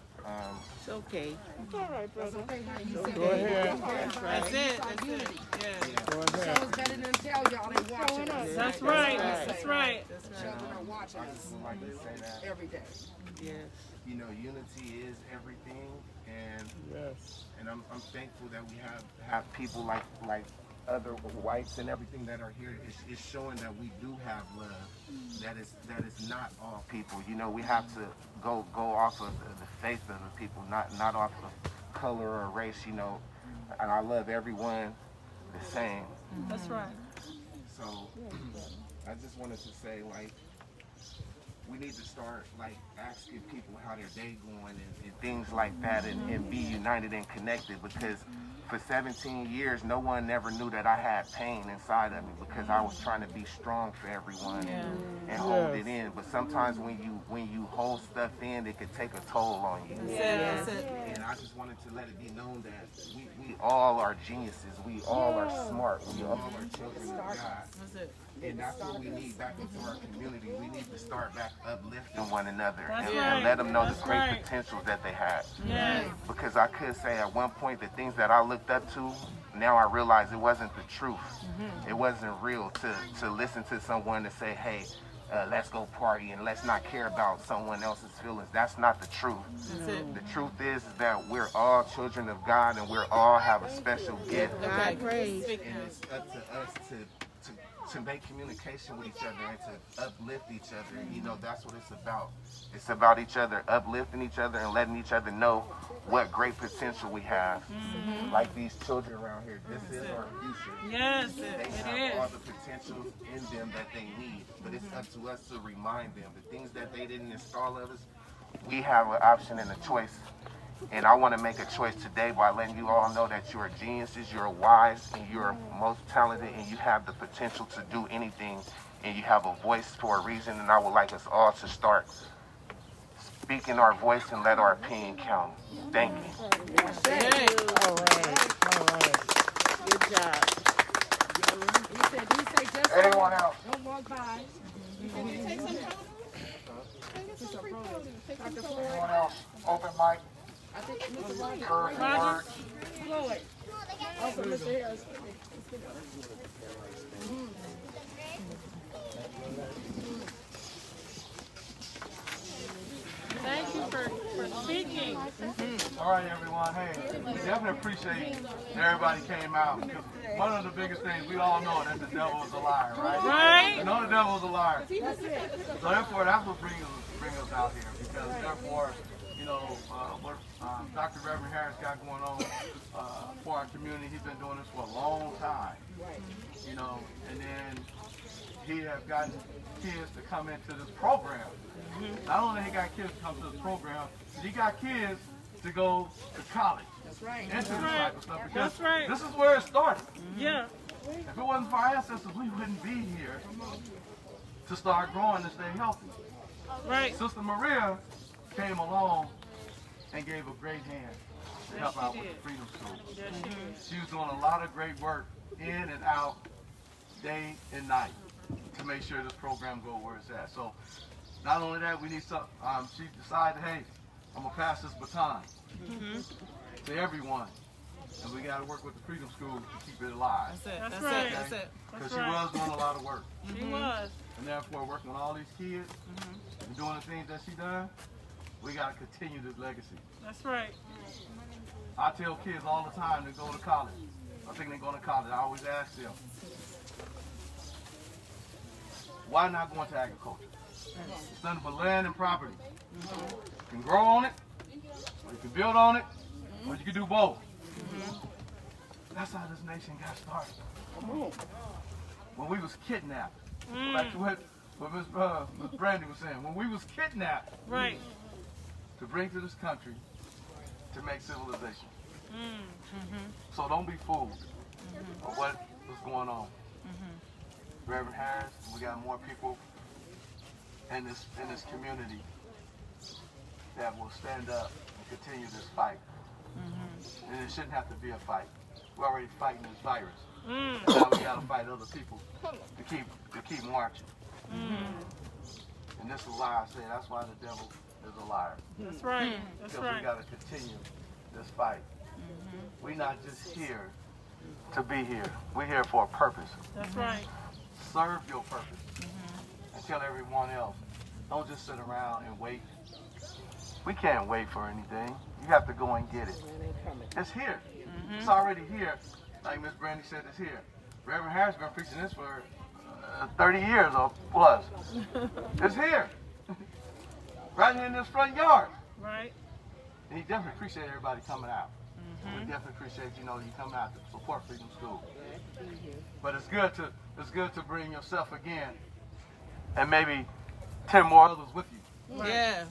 It's okay. It's all right, brother. That's okay, honey. You said Go ahead. That's it. That's it. Yeah. Go ahead. Shows better than tell y'all they watching us. That's right. That's right. Children are watching I us just would like to say that, every day. Yes. you know, unity is everything, and I'm thankful that we have people like other whites and everything that are here. It's showing that we do have love. That is not all people. You know, we have to go off of the faith of the people, not off of color or race. You know, and I love everyone the same. That's right. So I just wanted to say, like, we need to start like asking people how their day going and things like that, and be united and connected, because for 17 years no one never knew that I had pain inside of me, because I was trying to be strong for everyone and hold it in. But sometimes when you hold stuff in, it could take a toll on you. And I just wanted to let it be known that we all are geniuses, we all are smart, we all are children of God. That's it. And that's what we need back into our community. We need to start back uplifting one another That's and right. let them know That's the great right. potential that they have. Yes. Because I could say at one point the things that I looked up to, now I realize it wasn't the truth. It wasn't real to listen to someone to say, hey, let's go party and let's not care about someone else's feelings. That's not the truth. That's it. The truth is that we're all children of God, and we're all have a special gift. God praise. And it's up to us to make communication with each other and to uplift each other. You know, that's what it's about. It's about each other, uplifting each other and letting each other know what great potential we have. Like these children around here, this is our future. Yes, They it have all is. the potentials in them that they need, but it's up to us to remind them the things that they didn't install of us. We have an option and a choice. And I want to make a choice today by letting you all know that you're geniuses, you're wise, and you're most talented, and you have the potential to do anything, and you have a voice for a reason. And I would like us all to start speaking our voice and let our opinion count. Thank you. All right. Good job. He said just Anyone else? don't walk by. Anyone else? Open mic. I think Mr. Roger. Encouraging words. Floyd. Also, Mr. Harris. Thank you for speaking. All right, everyone. Hey, we definitely appreciate everybody came out. One of the biggest things we all know that the devil is a liar, right? Right. We know the devil is a liar. So therefore, that's what brings us out here. Because therefore, you know, what Dr. Reverend Harris got going on for our community, he's been doing this for a long time. You know, and then he has gotten kids to come into this program. Not only he got kids to come to this program, but he got kids to go to college. That's right. Into this type of stuff, because That's right. this is where it started. Yeah. If it wasn't for our ancestors, we wouldn't be here to start growing and stay healthy. Right. Sister Maria came along and gave a great hand to help out with the Freedom School. Yes, she did. She was doing a lot of great work in and out, day and night, to make sure this program goes where it's at. So not only that, we need some, she decided, hey, I'm gonna pass this baton to everyone. And we gotta work with the Freedom School to keep it alive. That's right. That's it. Because she was doing a lot of work. She was. And therefore, working with all these kids and doing the things that she done, we gotta continue this legacy. That's right. I tell kids all the time to go to college. I think they're going to college. I always ask them, why not go into agriculture? It's nothing but land and property. You can grow on it, or you can build on it, or you can do both. That's how this nation got started. When we was kidnapped, like what Ms. Brandi was saying, when we was kidnapped to bring to this country to make civilization. So don't be fooled of what was going on. Reverend Harris, we got more people in this community that will stand up and continue this fight. And it shouldn't have to be a fight. We're already fighting this virus. Now we gotta fight other people to keep marching. And this is why I say that's why the devil is a liar. That's right. That's because right. we gotta continue this fight. We're not just here to be here. We're here for a purpose. That's right. Serve your purpose. And tell everyone else, don't just sit around and wait. We can't wait for anything. You have to go and get it. It's here. It's already here. Like Miss Brandi said, it's here. Reverend Harris has been preaching this for 30 years or plus. It's here. Right here in this front yard. Right. And he definitely appreciate everybody coming out. We definitely appreciate, you coming out to support Freedom School. But it's good to bring yourself again and maybe 10 more others with you. Yeah.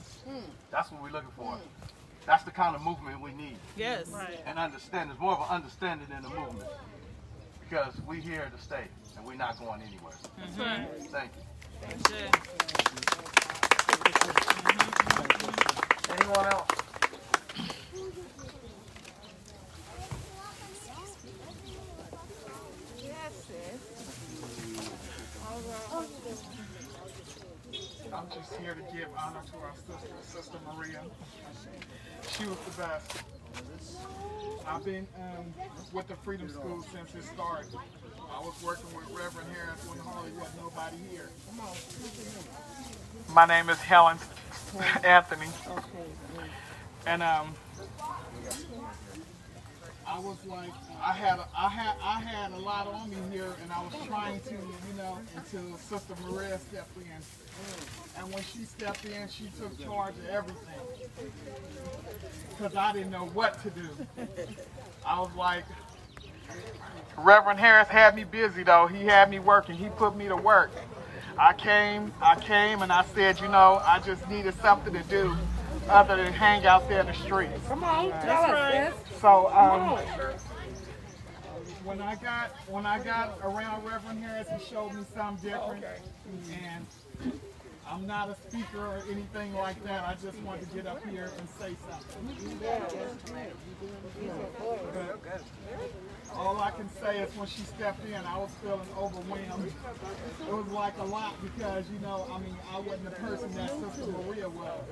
That's what we're looking for. That's the kind of movement we need. Yes. Right. And understand. It's more of an understanding than a movement. Because we're here to stay and we're not going anywhere. That's right. Thank you. That's it. Anyone else? I'm just here to give honor to our sister Maria. She was the best. I've been with the Freedom School since it started. I was working with Reverend Harris when hardly was nobody here. My name is Helen Anthony, and I was like, I had a lot on me here, and I was trying to, until Sister Maria stepped in. And when she stepped in, she took charge of everything. Because I didn't know what to do. I was like, Reverend Harris had me busy though. He had me working. He put me to work. I came and I said, I just needed something to do other than hang out there in the streets. Come on, tell us. So when I got around Reverend Harris, he showed me something different. And I'm not a speaker or anything like that. I just wanted to get up here and say something. But all I can say is when she stepped in, I was feeling overwhelmed. It was like a lot because, I wasn't the person that Sister Maria was.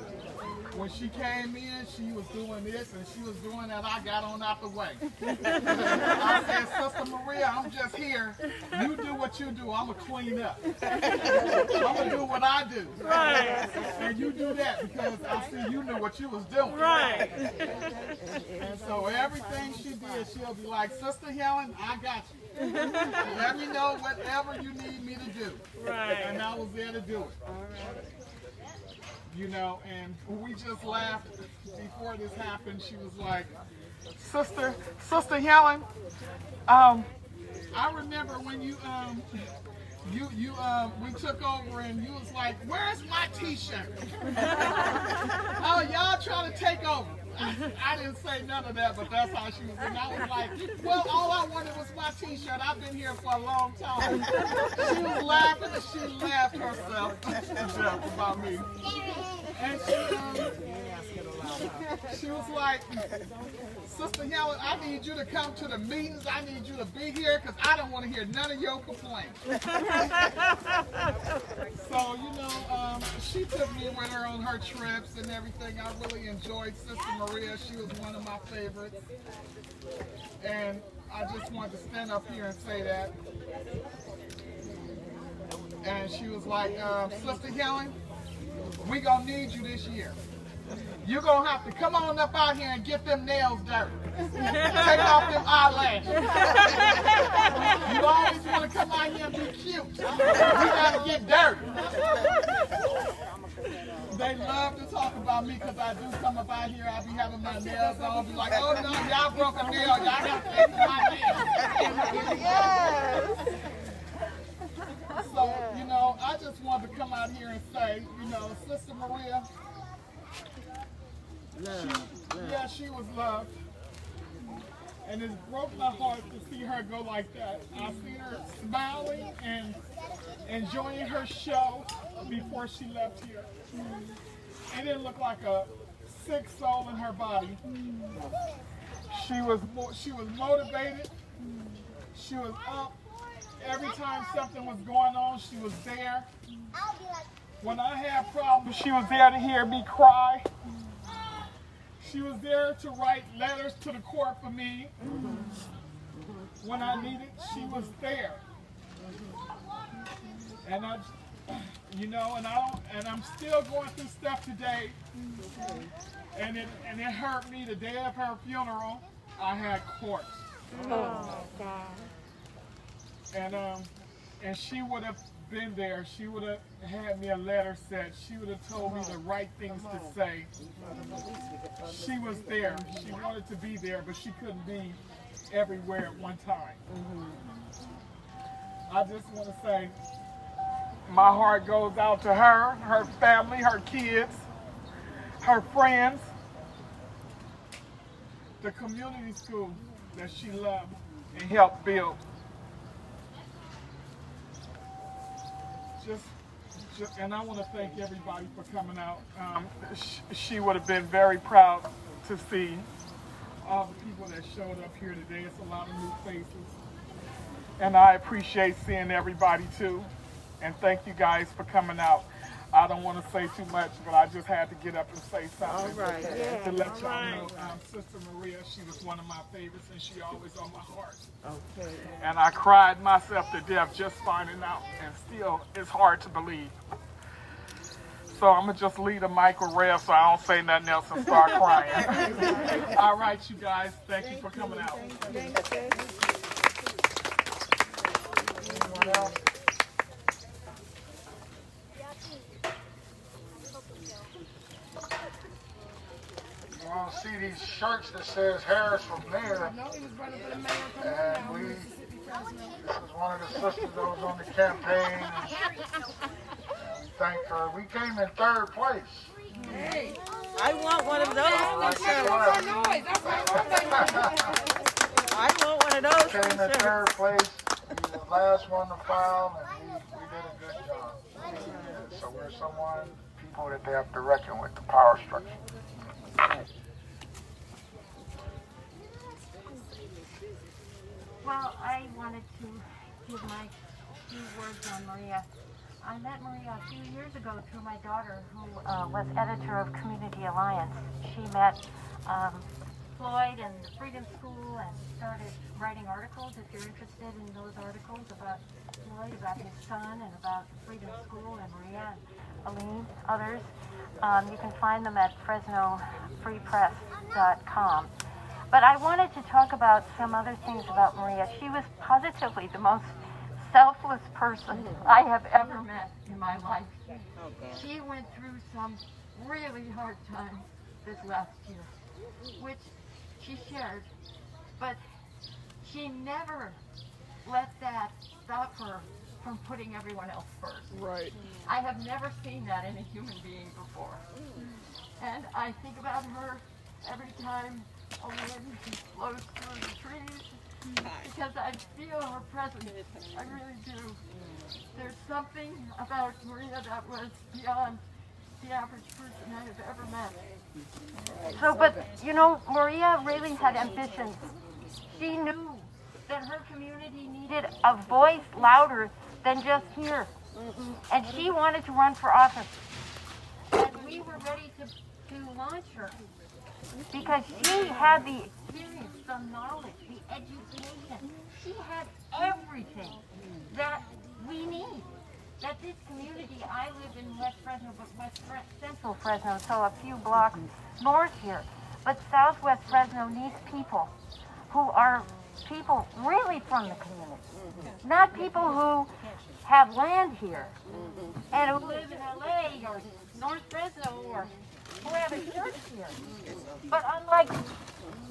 When she came in, she was doing this and she was doing that. I got on out the way. I said, Sister Maria, I'm just here. You do what you do. I'm going to clean up. I'm going to do what I do. Right. And you do that because I see you knew what you was doing. Right. And so everything she did, she'll be like, Sister Helen, I got you. Let me know whatever you need me to do. Right. And I was there to do it. And we just laughed before this happened. She was like, Sister Helen, I remember when we took over and you was like, where's my t-shirt? Oh, y'all trying to take over. I didn't say none of that, but that's how she was. And I was like, well, all I wanted was my t-shirt. I've been here for a long time. She was laughing and she laughed herself about me. And She was like, Sister Helen, I need you to come to the meetings. I need you to be here because I don't want to hear none of your complaints. So, you know, she took me with her on her trips and everything. I really enjoyed Sister Maria. She was one of my favorites. And I just wanted to stand up here and say that. And she was like, Sister Helen, we gonna need you this year. You're gonna have to come on up out here and get them nails dirty. Take off them eyelashes. You always want to come out here and be cute. You gotta get dirty. They love to talk about me because I do come up out here. I be having my nails on. Be like, oh no, y'all broke a nail. Y'all gotta fix my nails. Yes. So, you know, I just wanted to come out here and say, you know, Sister Maria, she was loved. And it broke my heart to see her go like that. I seen her smiling and enjoying her show before she left here. It didn't look like a sick soul in her body. She was motivated. She was up. Every time something was going on, she was there. When I had problems, she was there to hear me cry. She was there to write letters to the court for me. When I needed, she was there. And I'm still going through stuff today. And it hurt me the day of her funeral. I had court. Oh, God. And she would have been there. She would have had me a letter set. She would have told me the right things to say. She was there. She wanted to be there, but she couldn't be everywhere at one time. I just want to say my heart goes out to her, her family, her kids, her friends, the community school that she loved and helped build. And I want to thank everybody for coming out. She would have been very proud to see all the people that showed up here today. It's a lot of new faces. And I appreciate seeing everybody too. And thank you guys for coming out. I don't want to say too much, but I just had to get up and say something to let y'all know. Sister Maria, she was one of my favorites, and she always on my heart. Okay. And I cried myself to death just finding out, and still, it's hard to believe. So I'm gonna just leave the mic with Rev so I don't say nothing else and start crying. All right, you guys, thank you for coming out. Anyone else? You want to see these shirts that says Harris from there. And this is one of the sisters that was on the campaign. And thank her. We came in 3rd place. Hey, I want one of those. I want one of those. We came in 3rd place. We were the last one to file, and we did a good job. So we're people that they have to reckon with, the power structure. Well, I wanted to give my few words on Maria. I met Maria a few years ago through my daughter, who was editor of Community Alliance. She met Floyd and the Freedom School and started writing articles, if you're interested in those articles about Floyd, about his son, and about the Freedom School, and Maria and Aline, others. You can find them at FresnoFreePress.com. But I wanted to talk about some other things about Maria. She was positively the most selfless person I have ever met in my life. She went through some really hard times this last year, which she shared, but she never let that stop her from putting everyone else first. Right. I have never seen that in a human being before. And I think about her every time a wind blows through the trees, because I feel her presence. I really do. There's something about Maria that was beyond the average person I have ever met. So, but, you know, Maria really had ambitions. She knew that her community needed a voice louder than just here. And she wanted to run for office. And we were ready to launch her because she had the experience, the knowledge, the education. She had everything that we need. That this community, I live in West Fresno, but Central Fresno, so a few blocks north here. But Southwest Fresno needs people who are people really from the community, not people who have land here and who live in LA or North Fresno or who have a church here. But unlike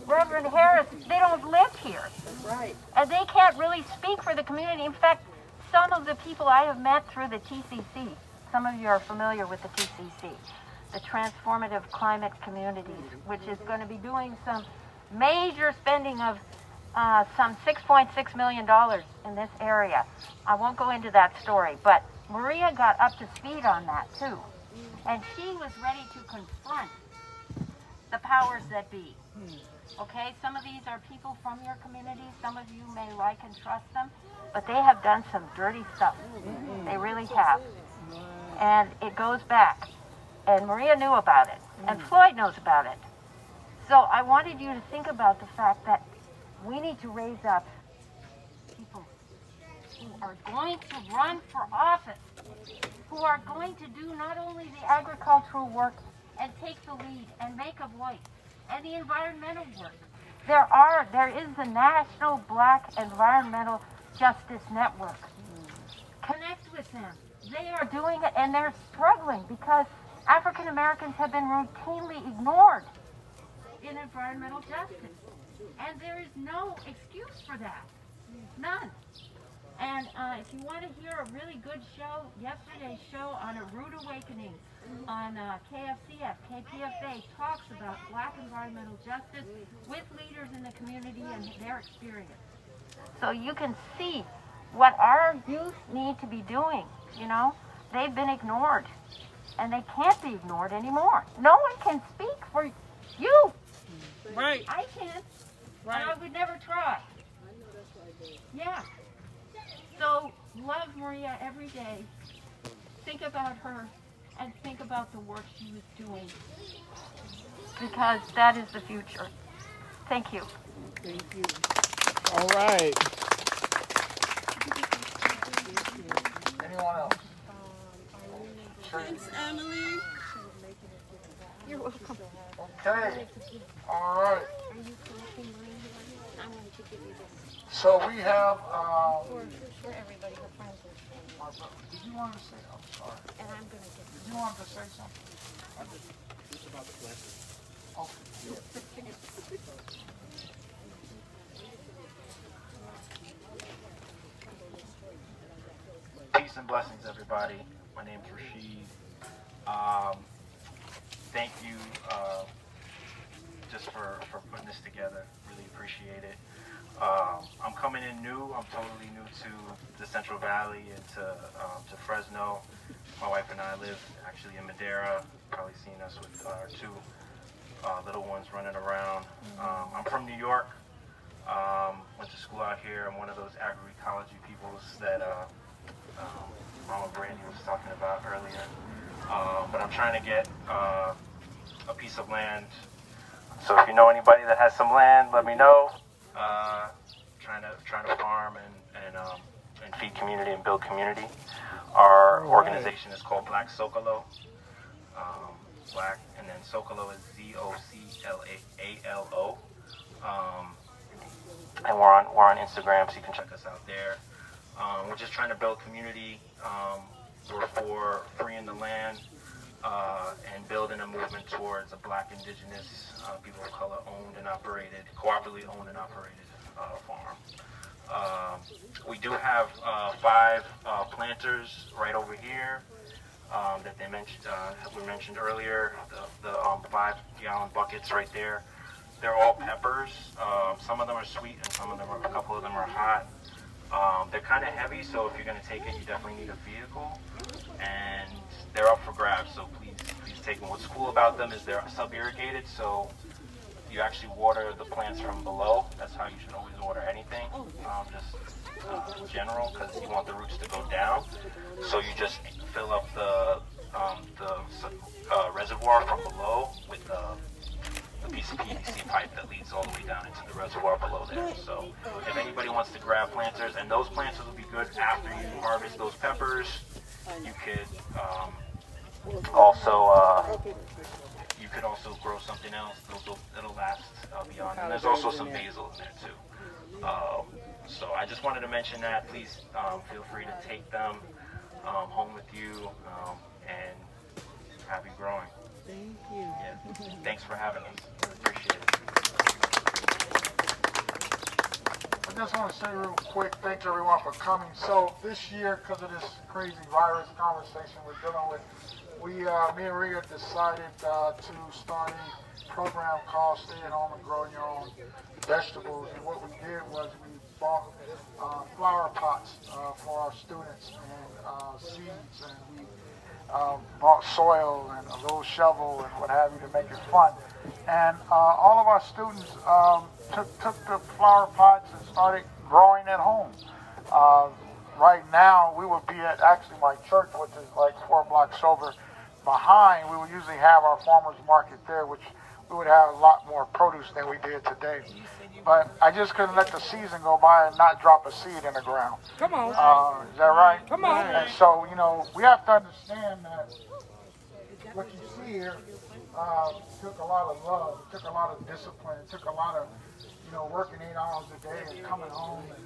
Reverend Harris, they don't live here. Right. And they can't really speak for the community. In fact, some of the people I have met through the TCC, some of you are familiar with the TCC, the Transformative Climate Communities, which is going to be doing some major spending of some $6.6 million in this area. I won't go into that story, but Maria got up to speed on that too. And she was ready to confront the powers that be. Okay, some of these are people from your community. Some of you may like and trust them, but they have done some dirty stuff. They really have. And it goes back. And Maria knew about it. And Floyd knows about it. So I wanted you to think about the fact that we need to raise up people who are going to run for office, who are going to do not only the agricultural work and take the lead and make a voice, and the environmental work. There is the National Black Environmental Justice Network. Connect with them. They are doing it and they're struggling because African Americans have been routinely ignored in environmental justice. And there is no excuse for that. None. And if you want to hear a really good show, yesterday's show on A Rude Awakening on KFCF, KPFA, talks about black environmental justice with leaders in the community and their experience. So you can see what our youth need to be doing, you know. They've been ignored, and they can't be ignored anymore. No one can speak for you. Right. I can't. Right. And I would never try. Yeah. So love Maria every day. Think about her and think about the work she was doing. Because that is the future. Thank you. Thank you. All right. Anyone else? Thanks, Emily. You're welcome. Okay. All right. Are you collecting money here? I'm going to give you this. So we have. For everybody, her friends. Did you want to say? I'm sorry. And I'm going to get Did you want to say something? Just about the blessing. Okay. Peace and blessings, everybody. My name's Rashid. Thank you just for putting this together. Really appreciate it. I'm coming in new. I'm totally new to the Central Valley and to Fresno. My wife and I live actually in Madera. Probably seen us with our two little ones running around. I'm from New York. Went to school out here. I'm one of those agroecology peoples that Mama Brandi was talking about earlier. But I'm trying to get a piece of land. So if you know anybody that has some land, let me know. Trying to farm and feed community and build community. Our organization is called Black Socalo. Black, and then Socalo is Zocalalo. And we're on Instagram, so you can check us out there. We're just trying to build community. We're for freeing the land and building a movement towards a black, indigenous, people of color owned and operated, cooperatively owned and operated farm. We do have 5 planters right over here that they mentioned, were mentioned earlier. The 5-gallon buckets right there. They're all peppers. Some of them are sweet, and a couple of them are hot. They're kind of heavy, so if you're going to take it, you definitely need a vehicle. And they're up for grabs, so please take them. What's cool about them is they're sub-irrigated, so you actually water the plants from below. That's how you should always water anything, just general, because you want the roots to go down. So you just fill up the reservoir from below with the piece of PVC pipe that leads all the way down into the reservoir below there. So if anybody wants to grab planters, and those planters will be good after you harvest those peppers. You could also grow something else. It'll last beyond. And there's also some basil in there too. So I just wanted to mention that. Please feel free to take them home with you and happy growing. Thank you. Yeah. Thanks for having us. Appreciate it. I just want to say real quick, thanks everyone for coming. So this year, because of this crazy virus conversation we're dealing with, me and Maria decided to start a program called Stay at Home and Grow Your Own Vegetables. And what we did was we bought flower pots for our students and seeds, and we bought soil and a little shovel and what have you to make it fun. And all of our students took the flower pots and started growing at home. Right now, we will be at actually my church, which is like 4 blocks over behind. We would usually have our farmers market there, which we would have a lot more produce than we did today. But I just couldn't let the season go by and not drop a seed in the ground. Come on. Is that right? Come on. And so, we have to understand that what you see here took a lot of love, it took a lot of discipline, it took a lot of, working 8 hours a day and coming home and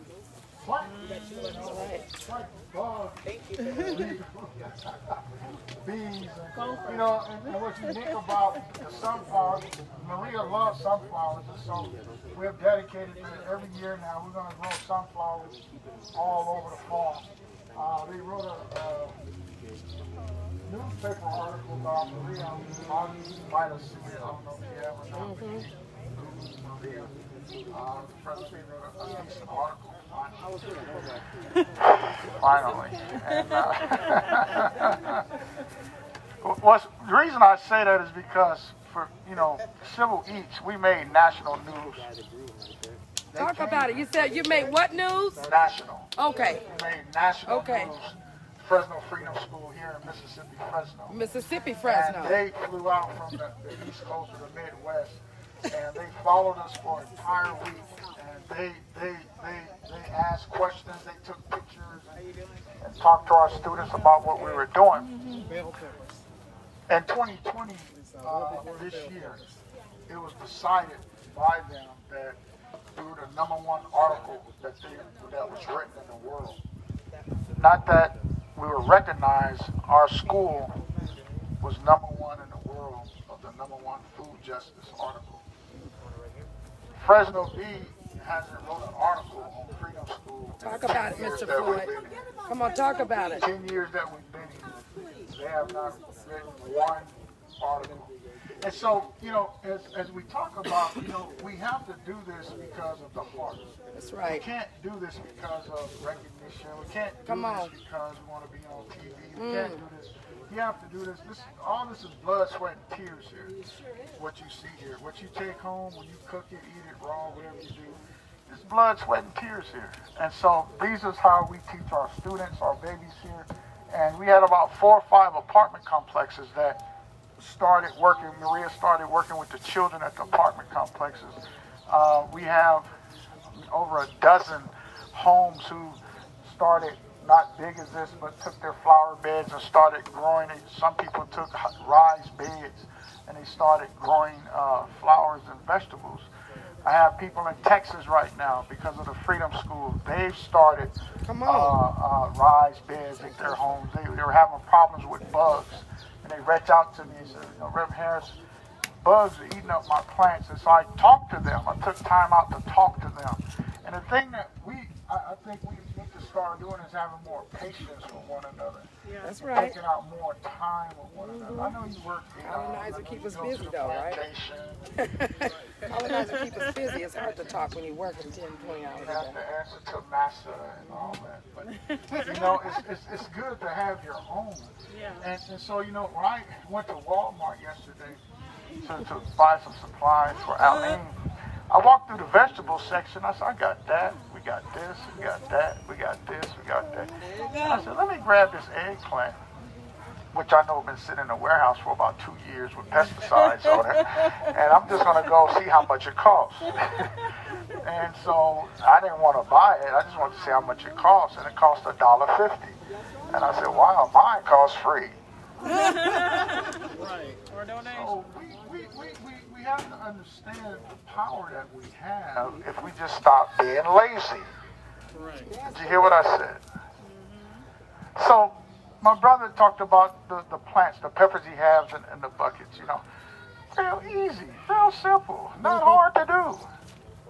bees, and what's unique about the sunflowers, Maria loves sunflowers, and so we're dedicated to it every year now. We're going to grow sunflowers all over the farm. They wrote a newspaper article about Maria. You might have seen it, I don't know if you have or not. Maria, the president wrote a decent article. Finally. And, the reason I say that is because for, Civil Eats, we made national news. Talk about it. You said you made what news? National. Okay. We made national news. Fresno Freedom School here in Mississippi, Fresno. Mississippi, Fresno. And they flew out from the East Coast to the Midwest, and they followed us for an entire week. And they asked questions, they took pictures, and talked to our students about what we were doing. In 2020, this year, it was decided by them that we were the #1 article that was written in the world. Not that we were recognized, our school was #1 in the world of the #1 food justice article. Fresno B hasn't wrote an article on Freedom School. Talk about it, Mr. Floyd. Come on, talk about it. 10 years that we've been here, they have not written one article. And so, as we talk about, we have to do this because of the heart. That's right. We can't do this because of recognition. We can't do this because we want to be on TV. We can't do this. You have to do this. All this is blood, sweat, and tears here. What you see here. What you take home, when you cook it, eat it raw, whatever you do. It's blood, sweat, and tears here. And so these is how we teach our students, our babies here. And we had about 4 or 5 apartment complexes that started working. Maria started working with the children at the apartment complexes. We have over a dozen homes who started, not big as this, but took their flower beds and started growing it. Some people took rise beds and they started growing flowers and vegetables. I have people in Texas right now because of the Freedom School. They've started rise beds at their homes. They were having problems with bugs. And they reached out to me and said, Reverend Harris, bugs are eating up my plants. And so I talked to them. I took time out to talk to them. And the thing that I think we need to start doing is having more patience with one another. Yeah, that's right. Taking out more time with one another. I know you work. Colonizer keep us busy though, right? Sometimes to keep us busy, it's hard to talk when you're working 10, 20 hours You a have day. to answer to NASA and all that. But, you know, it's good to have your own. Yeah. And so, you know, when I went to Walmart yesterday to buy some supplies for Aline, I walked through the vegetable section. I said, I got that, we got this, we got that, we got this, we got that. I said, let me grab this eggplant, which I know has been sitting in the warehouse for about 2 years with pesticides on it, and I'm just going to go see how much it costs. And so I didn't want to buy it. I just wanted to see how much it costs, and it cost $1.50. And I said, wow, mine costs free. Right. Or donation. So we have to understand the power that we have if we just stop being lazy. Right. Did you hear what I said? So my brother talked about the plants, the peppers he has in the buckets, you know. Real easy, real simple, not hard to do.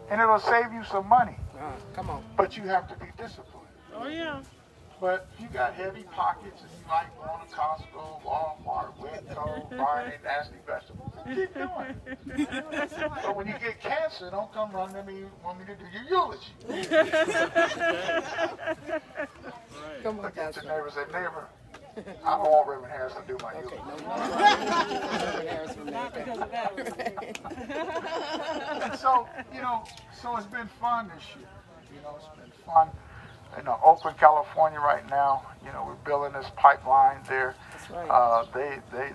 And it'll save you some money. Come on. But you have to be disciplined. Oh, yeah. But if you got heavy pockets and you like going to Costco, Walmart, Winco, buying their nasty vegetables, keep doing it. But when you get cancer, don't come running to me, want me to do your eulogy. Come on, Look at your Pastor. neighbor, say, neighbor, I don't want Reverend Harris to do my eulogy. And so, you know, so it's been fun this year. You know, it's been fun. In Oakland, California right now, you know, we're building this pipeline there. That's right.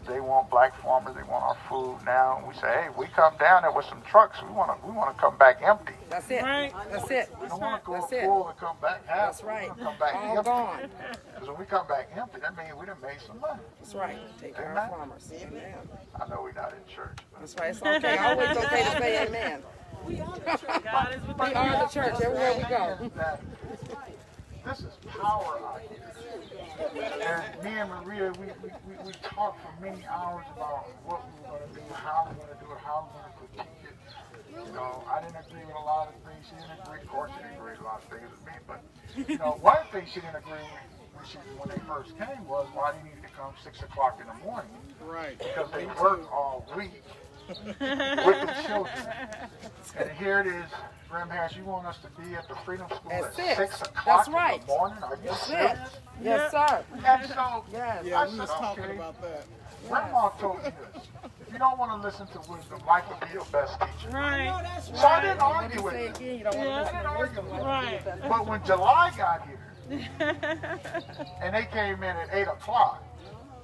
They want black farmers, they want our food now. And we say, hey, we come down there with some trucks. We want to come back empty. That's it. Right. That's it. We don't want to go That's it. full and come back half. That's right. We want to come back All empty. gone. Because when we come back empty, that means we done made some money. That's right. Take care of our farmers. Amen. I know we're not in church. But That's right. It's okay. Always okay to say amen. We are the church. God is with We are the church everywhere we go. This is power out here. And me and Maria, we talked for many hours about what we were going to do, how we're going to do it, how we're going to critique it. You know, I didn't agree with a lot of things. She didn't agree. Of course, she didn't agree with a lot of things with me. But, you know, one thing she didn't agree with when they first came was why they needed to come 6 o'clock in the morning. Right. Because they work all week with the children. And here it is. Graham Harris, you want us to be at the Freedom School at 6 o'clock That's right. in the morning? Are you That's serious? it. Yes, sir. And so, Yes. Yeah, I we said, was talking okay. about that. Grandma told me this. If you don't want to listen to wisdom, life will be your best teacher. Right. So I didn't argue with Say her. again, you don't want to I listen didn't to argue wisdom. with her. Right. But when July got here, and they came in at 8 o'clock,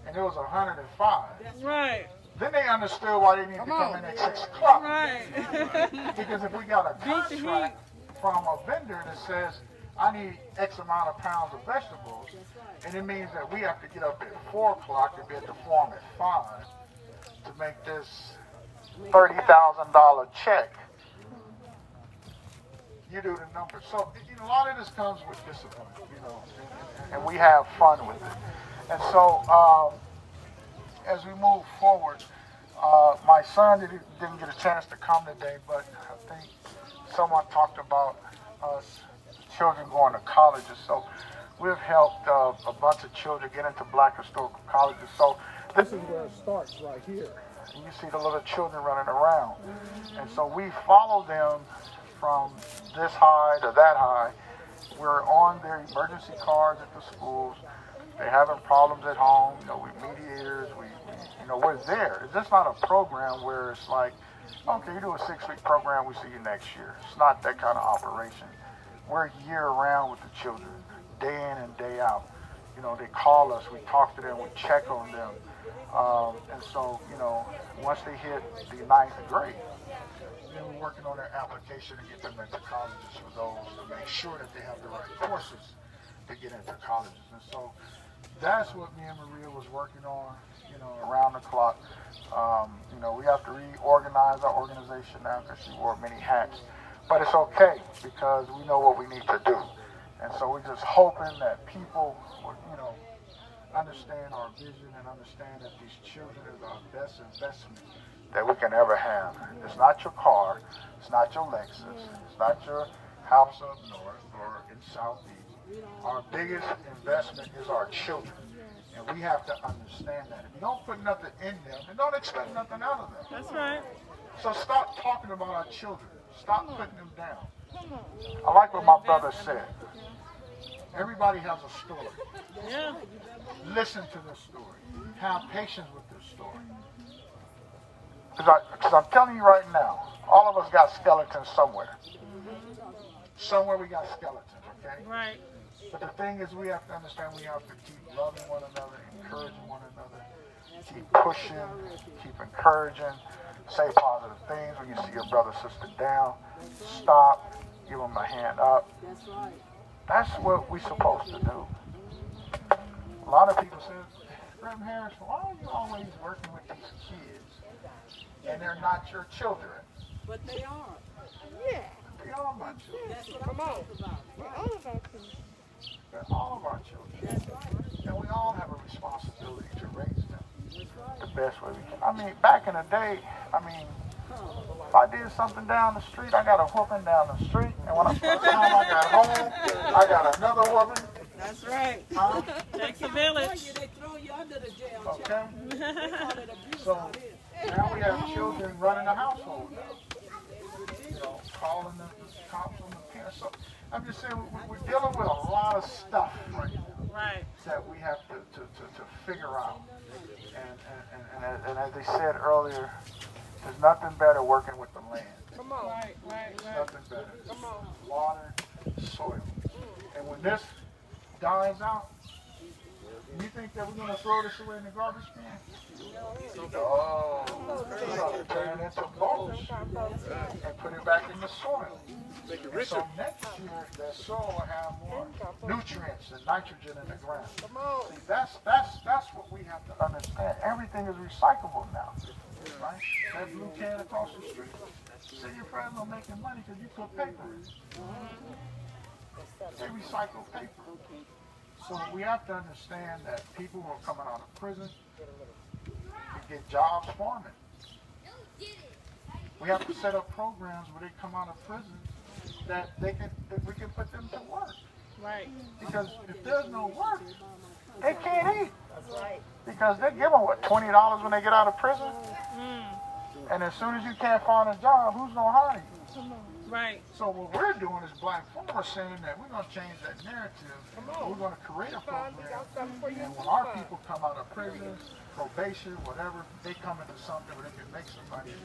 and it was 105, Right. then they understood why they needed to come in at 6 o'clock. Right. Because if we got a Beat the heat. contract from a vendor that says, I need X amount of pounds of vegetables, and it means that we have to get up at 4 o'clock and be at the farm at 5 to make this $30,000 check. You do the numbers. So, you know, a lot of this comes with discipline, you know, and we have fun with it. And so, as we move forward, my son didn't get a chance to come today, but I think someone talked about us children going to colleges. So we've helped a bunch of children get into black historical colleges. So this is where it starts right here. And you see the little children running around. And so we follow them from this high to that high. We're on their emergency cards at the schools. They're having problems at home. You know, we're mediators. We're there. It's just not a program where it's like, okay, you do a 6-week program, we see you next year. It's not that kind of operation. We're year-round with the children, day in and day out. You know, they call us, we talk to them, we check on them. And so, you know, once they hit the 9th grade, then we're working on their application to get them into colleges for those to make sure that they have the right courses to get into colleges. And so that's what me and Maria was working on, you know, around the clock. You know, we have to reorganize our organization now because she wore many hats. But it's okay because we know what we need to do. And so we're just hoping that people would, you know, understand our vision and understand that these children is our best investment that we can ever have. It's not your car, it's not your Lexus, it's not your house up north or in Southeast. Our biggest investment is our children. And we have to understand that. If you don't put nothing in them, then don't expect nothing out of them. That's right. So stop talking about our children. Stop putting them down. I like what my brother said. Everybody has a story. Yeah. Listen to their story. Have patience with their story. Because I'm telling you right now, all of us got skeletons somewhere. Somewhere we got skeletons, okay? Right. But the thing is, we have to understand we have to keep loving one another, encouraging one another, keep pushing, keep encouraging, say positive things when you see your brother, sister down. Stop, give them a hand up. That's right. That's what we're supposed to do. A lot of people say, Reverend Harris, why are you always working with these kids? And they're not your children. But they are. Yeah. They are my children. That's what I'm talking about. They're all of our children. They're all of our children. That's right. And we all have a responsibility to raise them the best way we can. I mean, back in the day, if I did something down the street, I got a whooping down the street. And when I got home, I got another whooping. That's right. Huh? Takes a village. They throw you under the jail. Okay. They call it abuse So out here. now we have children running the household now. You know, calling the cops on the parents. So I'm just saying we're dealing with a lot of stuff right now. Right. That we have to figure out. And as they said earlier, there's nothing better working with the land. Come on. Right. There's nothing better. Come on. Water, soil. And when this dies out, you think that we're going to throw this away in the garbage can? No. We're going to turn it into mulch and put it back in the soil. And so next year, that soil will have more nutrients and nitrogen in the ground. See, that's what we have to understand. Everything is recyclable now. Right? That blue can across the street. See, your friends are making money because you put paper in it. They recycle paper. So we have to understand that people who are coming out of prison can get jobs farming. We have to set up programs where they come out of prison that we can put them to work. Right. Because if there's no work, they can't eat. Because they give them, what, $20 when they get out of prison? And as soon as you can't find a job, who's going to hire you? Right. So what we're doing is Black Farmers saying that we're going to change that narrative. We're going to create a program. And when our people come out of prison, probation, whatever, they come into something where they can make some money,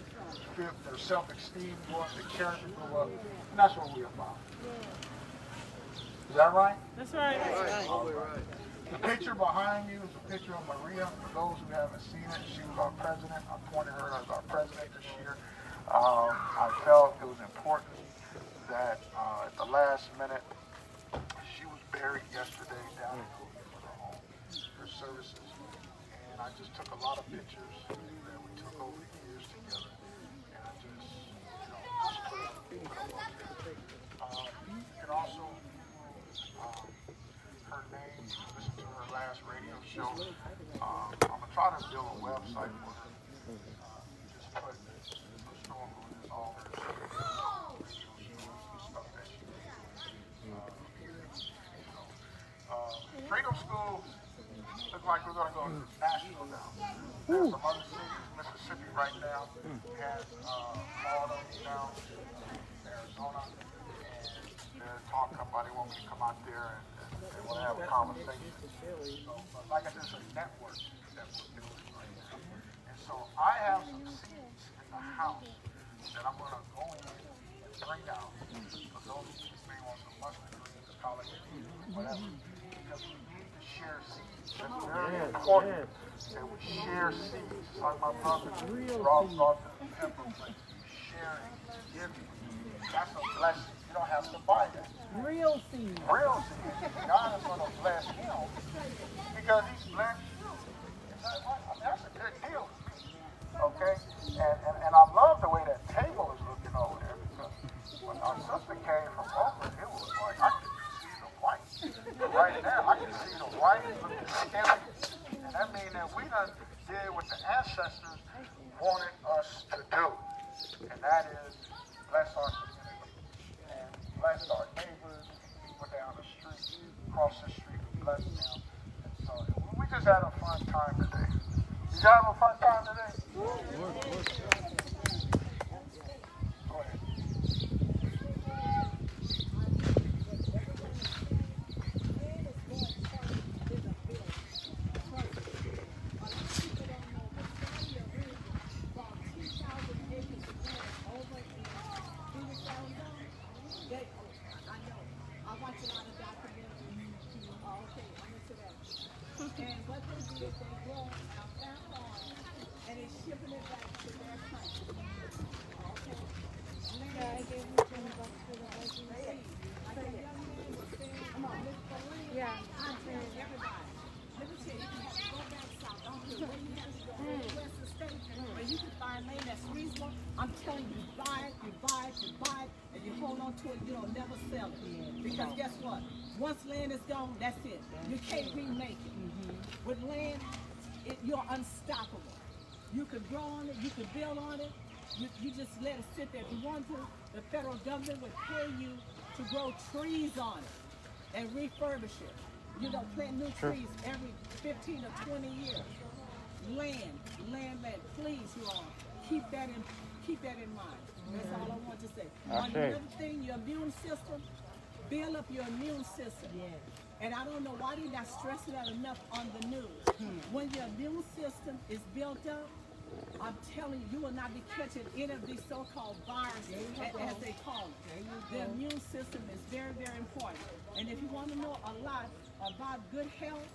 feel their self-esteem go up, their character go up. And that's what we're about. Is that right? That's right. All right. The picture behind you is a picture of Maria. For those who haven't seen it, she was our president. I appointed her as our president this year. I felt it was important that at the last minute, she was buried yesterday down in Cleveland for her services. And I just took a lot of pictures that we took over the years together. And I just, just put them up there. You can also her name, listen to her last radio show. I'm going to try to build a website for her. Just put all her stuff that she did. Freedom School looks like we're going to go national now. There's some other cities, Mississippi right now has Florida now, Arizona, and they're talking about they want me to come out there and they want to have a conversation. So, like I said, it's a network that we're doing right now. And so I have some seeds in the house that I'm going to go in and bring out for those who may want some mustard greens, collard greens, whatever. Because we need to share seeds. It's very important that we share seeds. It's like my brother Rob brought the pepper place. Sharing, giving. That's a blessing. You don't have to buy that. Real seed. Real seed. God is going to bless him because he's blessed you. That's a good deal. Okay? And I love the way that table is looking over there because when our sister came from Oakland, it was like I could see the white. But right now, I can see the white looking skinny. And that means that we done did what the ancestors wanted us to do. And that is bless our community and bless our neighbors, people down the street, across the street, bless them. And so we just had a fun time today. Did y'all have a fun time today? hold on to it, you don't never sell it. Because guess what? Once land is gone, that's it. You can't remake it. With land, you're unstoppable. You could grow on it, you could build on it. You just let it sit there. If you want to, the federal government would pay you to grow trees on it and refurbish it. You know, plant new trees every 15 or 20 years. Land. Please, you all, keep that in mind. That's all I want to say. Another thing, your immune system, build up your immune system. And I don't know why they're not stressing that enough on the news. When your immune system is built up, I'm telling you, you will not be catching any of these so-called viruses, as they call it. The immune system is very, very important. And if you want to know a lot about good health,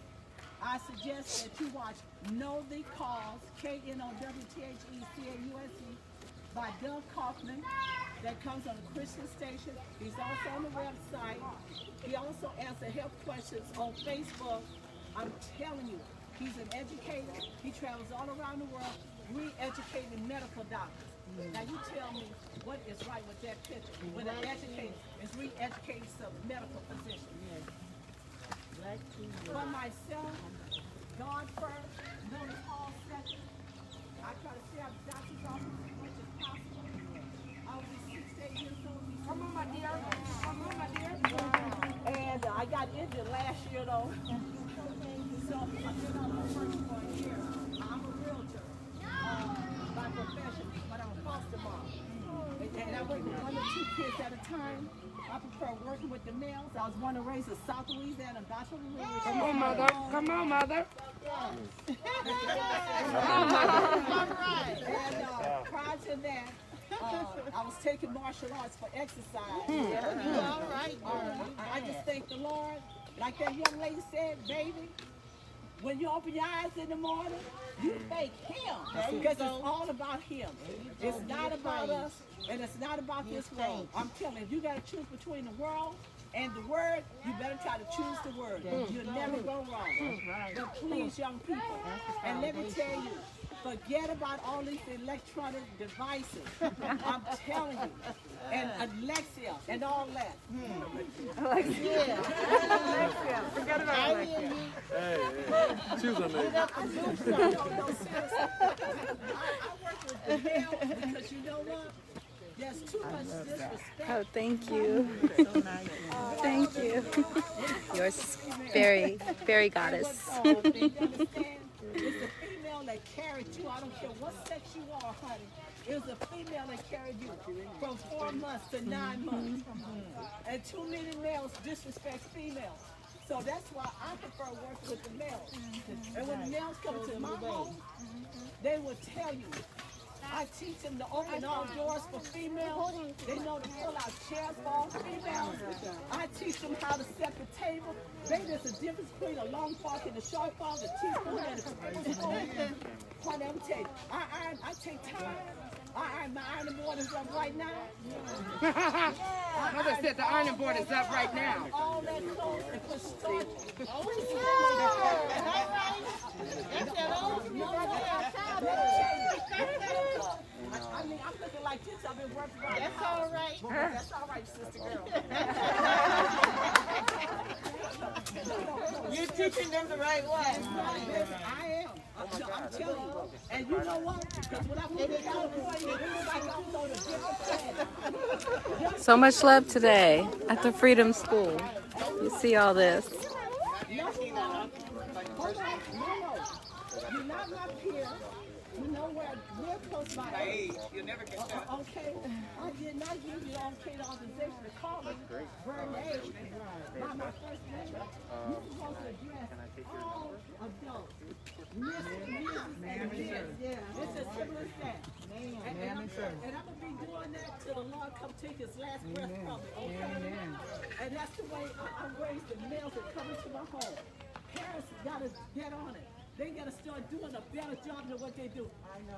I suggest that you watch Know the Cause, KNOWTHECAUSE, by Doug Kaufman. That comes on the Christian station. He's also on the website. He also answers health questions on Facebook. I'm telling you, he's an educator. He travels all around the world re-educating medical doctors. Now you tell me what is right with that picture. When an educator is re-educating some medical physician. For myself, God first, know the call second. I try to stay out of the doctor's office as much as possible. I was 6 years old. Come on, my dear. And I got injured last year, though. So I've been on the work for a year. I'm a realtor by profession, but I'm a foster mom. And I work with 1 or 2 kids at a time. I prefer working with the males. I was born and raised in South Louisiana. Come on, mother. Come on, mother. And prior to that, I was taking martial arts for exercise. All right. I just thank the Lord. Like that young lady said, baby, when you open your eyes in the morning, you thank Him. Because it's all about Him. It's not about us, and it's not about this world. I'm telling you, if you got to choose between the world and the Word, you better try to choose the Word. You'll never go wrong. But please, young people, and let me tell you, forget about all these electronic devices. I'm telling you. And Alexia and all that. Alexia. Forget about Alexia. Hey, choose a name. No, seriously. I work with the male because you know what? There's too much disrespect. Oh, thank you. Thank you. You're very, very goddess. You understand? It's the female that carried you. I don't care what sex you are, honey. It was a female that carried you from 4 months to 9 months. And too many males disrespect females. So that's why I prefer working with the males. And when the males come to my home, they will tell you. I teach them to open all doors for females. They know to pull out chairs for all females. I teach them how to set the table. There's a difference between a long fork and a short fork, a teaspoon and a tablespoon. Honey, I'm telling you, I take time. My ironing board is up right now. Mother said the ironing board is up right now. All that clothes and put starch. I mean, I'm looking like this. I've been working right. That's all right. That's all right, sister girl. You're teaching them the right way. I am. I'm telling you. And you know what? Because when I moved to California, it was like I was on a different planet. So much love today at the Freedom School. You see all this. You're not my peer. You know where we're close by. Hey, you'll never get that. Okay. I did not give you the okay authorization to call me Brandi by my first name. You're supposed to address all adults. It's as simple as that. And I'm going to be doing that till the Lord come take His last breath from me. Okay? And that's the way I raise the males that come into my home. Parents got to get on it. They got to start doing a better job than what they do.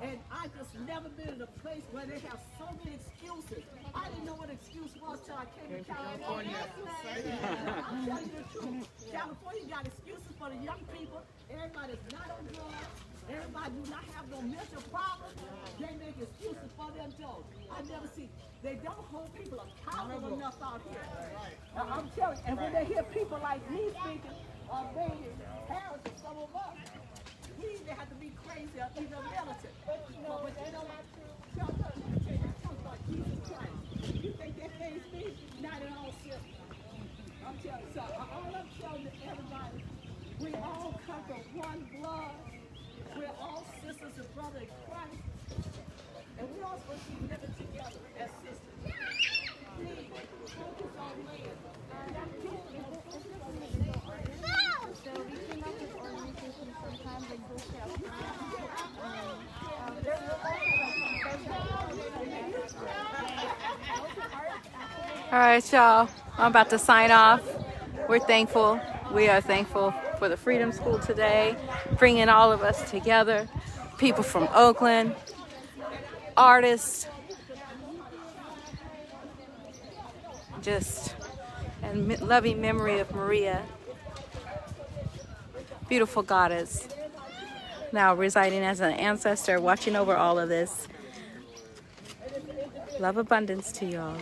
And I just never been in a place where they have so many excuses. I didn't know what excuse was till I came to California. I'm telling you the truth. California got excuses for the young people. Everybody's not on drugs. Everybody do not have no mental problems. They make excuses for their adults. I never see. They don't hold people accountable enough out here. I'm telling you, and when they hear people like me speaking, or maybe Harris or some of us, we either have to be crazy or either militant. But you know what? Tell about Jesus Christ. You think that thing's me? Not at all, sister. I'm telling you. So all I'm telling everybody, we all come from one blood. We're all sisters and brothers in Christ. And we're all supposed to be living together as sisters. Please, focus on land. So we came up with organizations sometimes like Girl Scouts. All right, y'all. I'm about to sign off. We're thankful. We are thankful for the Freedom School today, bringing all of us together. People from Oakland, artists, just in loving memory of Maria, beautiful goddess, now residing as an ancestor, watching over all of this. Love abundance to y'all.